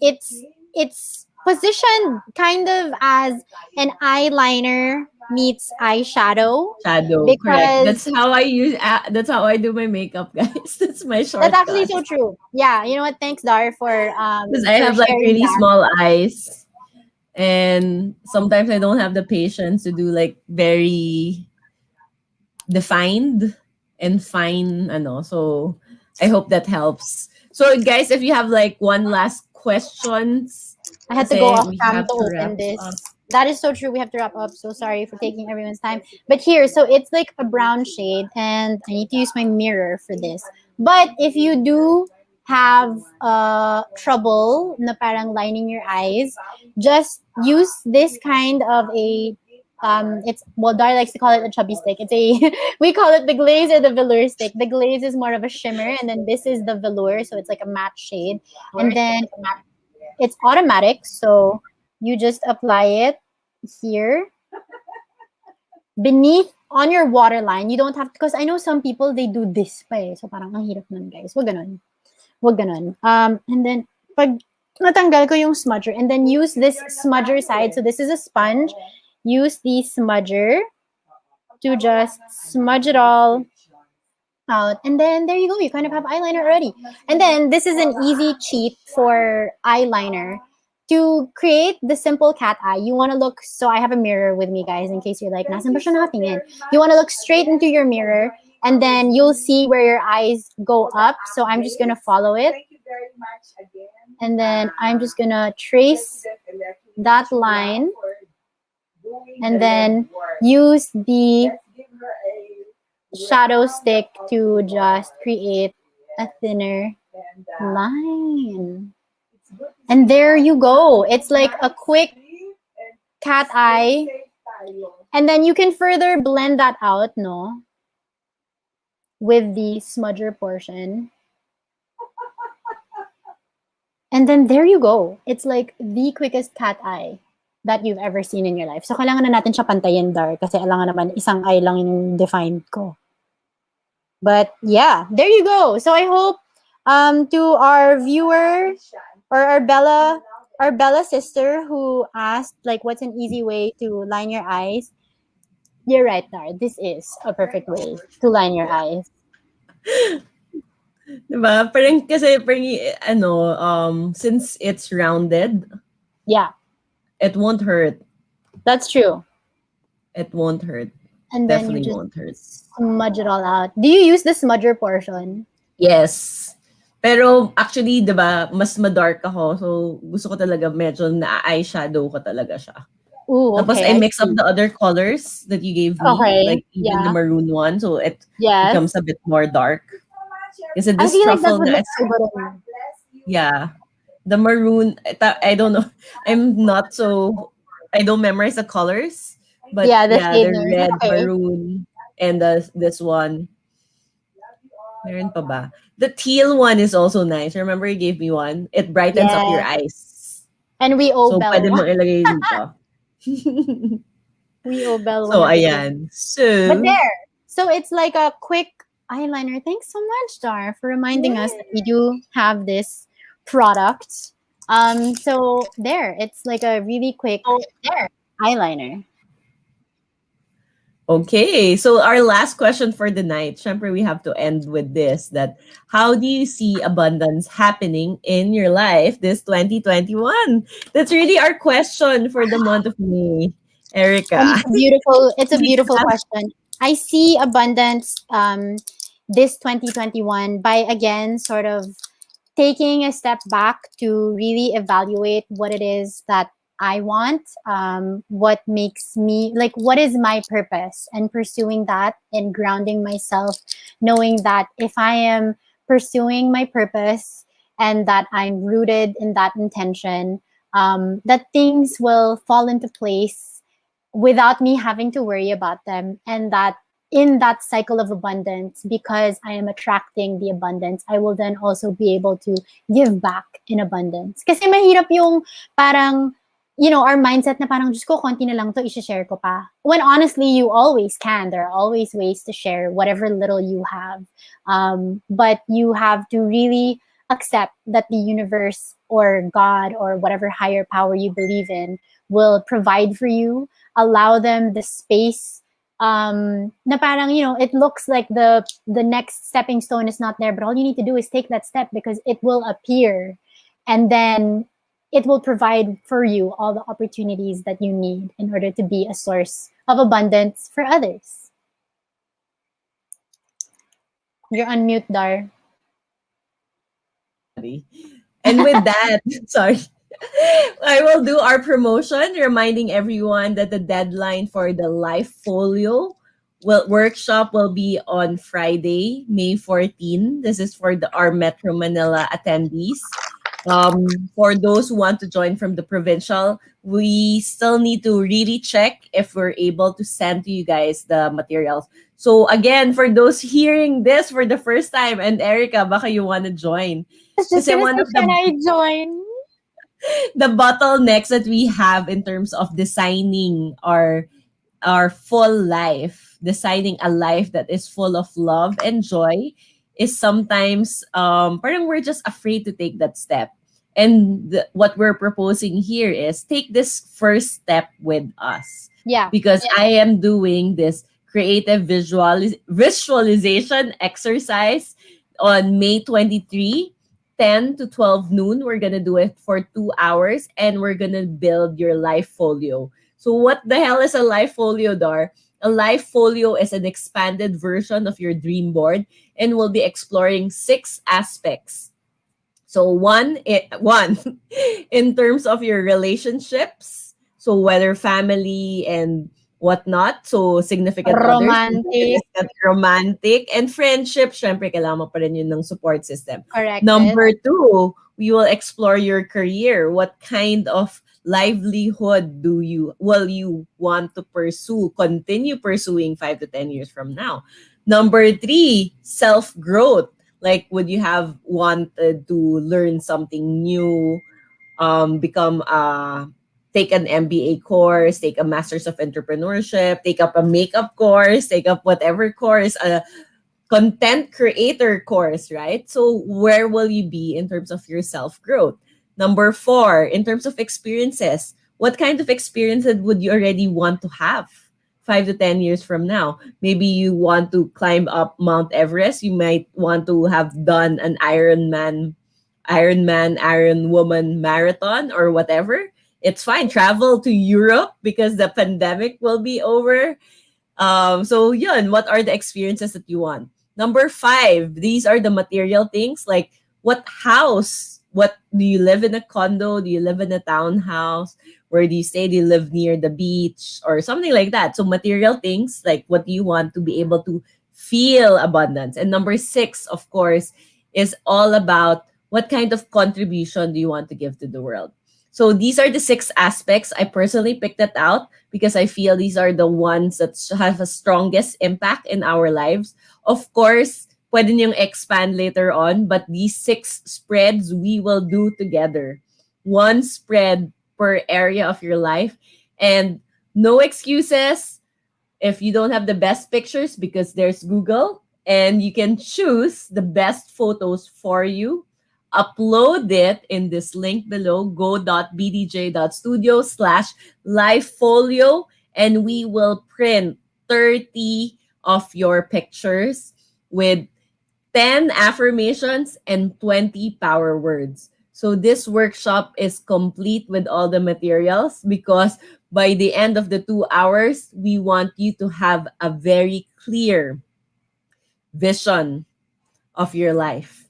it's positioned kind of as an eyeliner meets eyeshadow. Shadow, correct. That's how I use. That's how I do my makeup, guys. That's my shortcut. That's actually so true. Yeah, you know what? Thanks, Dar, for because I have like really that. small eyes, and sometimes I don't have the patience to do like very defined and fine, so I hope that helps. So guys, if you have like one last questions, I had to go off cam to open this. That is so true. We have to wrap up. So sorry for taking everyone's time. But here, so it's like a brown shade, and I need to use my mirror for this. But if you do have trouble na parang lining your eyes, just use this kind of a Dar likes to call it a chubby stick. We call it the glaze or the velour stick. The glaze is more of a shimmer, and then this is the velour, so it's like a matte shade. And then it's automatic, so you just apply it here beneath on your waterline. You don't have to, because I know some people they do this pa eh. So parang ang hirap nun, guys. Wag ganon. Wag ganon. And then pag natanggal ko yung smudger, and then use this smudger side. So this is a sponge. Use the smudger to just smudge it all out. And then there you go. You kind of have eyeliner already. And then this is an easy cheat for eyeliner. To create the simple cat eye, you want to look, so I have a mirror with me, guys, in case you're like, nasan ba siya nakatingin? You want to look straight into your mirror, and then you'll see where your eyes go up. So I'm just going to follow it. And then I'm just going to trace that line. And then use the shadow stick to just create a thinner line. And there you go. It's like a quick cat eye. And then you can further blend that out, no? With the smudger portion. And then there you go. It's like the quickest cat eye that you've ever seen in your life. So kailangan na natin siya pantayin, Dar, kasi alangan naman isang eye lang yung defined ko. But yeah, there you go. So I hope to our viewer or our Bella sister who asked like what's an easy way to line your eyes. You're right, Dar. This is a perfect way to line your eyes. Diba? Parang kasi since it's rounded, yeah, it won't hurt. That's true. It won't hurt. And definitely then you just won't hurt. Smudge it all out. Do you use the smudger portion? Yes. Pero actually, diba, mas madark ako. So, gusto ko talaga medyo na-eyeshadow ko talaga siya. Ooh, Tapos okay, I mix up the other colors that you gave me. Okay, Like even the maroon one. So it Yes. becomes a bit more dark. Kasi I this feel like that truffle would na look so good on you. Yeah. The maroon, I don't know. I'm not so, I don't memorize the colors, but Yeah, the yeah, shade the name. red, Okay. maroon, and this one. Meron pa ba? The teal one is also nice. Remember you gave me one? It brightens up your Yes. eyes. And we owe So, pwede Bell mo one. ilagay dito. We owe Bell one So, of the same. ayan. But So, there. So it's like a quick eyeliner. Thanks so much, Dar, for reminding us that we do have this product. So there, it's like a really quick eyeliner. okay. So, our last question for the night. Syempre, we have to end with this, that how do you see abundance happening in your life this 2021? That's really our question for the month of May, And Erica. it's a We beautiful have question. I see abundance this 2021 by again sort of taking a step back to really evaluate what it is that I want, what makes me like, what is my purpose, and pursuing that and grounding myself, knowing that if I am pursuing my purpose and that I'm rooted in that intention, that things will fall into place without me having to worry about them, and that in that cycle of abundance, because I am attracting the abundance, I will then also be able to give back in abundance. Kasi mahirap yung parang, our mindset na parang, Diyos ko, konti na lang to, i-share ko pa. When honestly, you always can. There are always ways to share whatever little you have. But you have to really accept that the universe or God or whatever higher power you believe in will provide for you. Allow them the space, na parang, it looks like the next stepping stone is not there, but all you need to do is take that step, because it will appear, and then it will provide for you all the opportunities that you need in order to be a source of abundance for others. You're on mute, Dar. And with that, sorry, I will do our promotion, reminding everyone that the deadline for the Life Folio workshop will be on Friday, May 14. This is for our Metro Manila attendees. For those who want to join from the provincial, we still need to really check if we're able to send to you guys the materials. So again, for those hearing this for the first time, and Erica, baka you want to join. I was just Kasi gonna one say, of can I join? the bottlenecks that we have in terms of designing our full life, designing a life that is full of love and joy, is sometimes parang we're just afraid to take that step. And what we're proposing here is take this first step with us. Yeah. Because I am doing this creative visualization exercise on May 23, 10 to 12 noon. We're going to do it for 2 hours, and we're going to build your life folio. So what the hell is a life folio, Dar? A life folio is an expanded version of your dream board, and we'll be exploring 6 aspects. So one in terms of your relationships, so whether family and whatnot, so significant others, Romantic. romantic, and friendship, syempre kailangan mo pa rin yun ng support system. Corrected. Number two, we will explore your career. What kind of livelihood will you want to continue pursuing 5 to 10 years from now? Number three, self-growth. Like, would you have wanted to learn something new, become take an MBA course, take a Master's of Entrepreneurship, take up a makeup course, take up whatever course, a content creator course, right? So where will you be in terms of your self-growth? Number four, in terms of experiences, what kind of experiences would you already want to have 5 to 10 years from now? Maybe you want to climb up Mount Everest. You might want to have done an Iron Woman marathon or whatever. It's fine. Travel to Europe because the pandemic will be over. So yun, what are the experiences that you want? Number five, these are the material things, like what house? What do you live in, a condo? Do you live in a townhouse? Where do you stay? Do you live near the beach or something like that? So material things, like what do you want to be able to feel abundance? And number six, of course, is all about what kind of contribution do you want to give to the world? So these are the 6 aspects. I personally picked that out because I feel these are the ones that have the strongest impact in our lives. Of course, pwede niyong expand later on, but these 6 spreads we will do together. One spread per area of your life. And no excuses if you don't have the best pictures because there's Google and you can choose the best photos for you. Upload it in this link below, go.bdj.studio/livefolio, and we will print 30 of your pictures with 10 affirmations and 20 power words. So this workshop is complete with all the materials because by the end of the 2 hours, we want you to have a very clear vision of your life,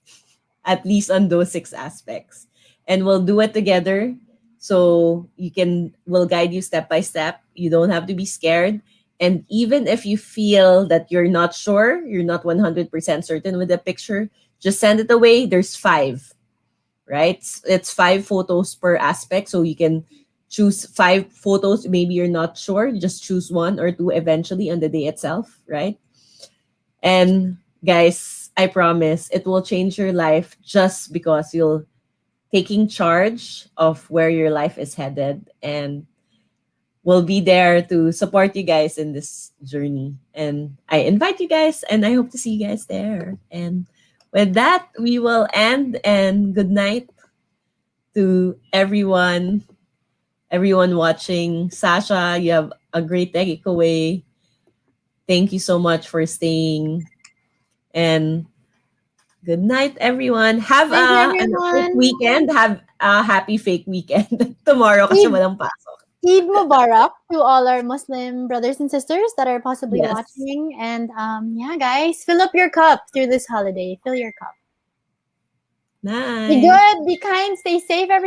at least on those 6 aspects. And we'll do it together so we'll guide you step by step. You don't have to be scared. And even if you feel that you're not sure, you're not 100% certain with the picture, just send it away. There's 5, right? It's 5 photos per aspect. So you can choose 5 photos. Maybe you're not sure. You just choose 1 or 2 eventually on the day itself, right? And guys, I promise it will change your life just because you'll taking charge of where your life is headed, and we'll be there to support you guys in this journey. And I invite you guys and I hope to see you guys there. And with that, we will end, and good night to everyone watching. Sasha, you have a great takeaway. Thank you so much for staying. And good night, everyone. Have Thank you, a fake everyone. weekend. Have a happy fake weekend tomorrow kasi Eid, walang pasok. Eid Mubarak to all our Muslim brothers and sisters that are possibly Yes. watching. And yeah, guys, fill up your cup through this holiday. Fill your cup. Night. Be good, be kind, stay safe, everyone.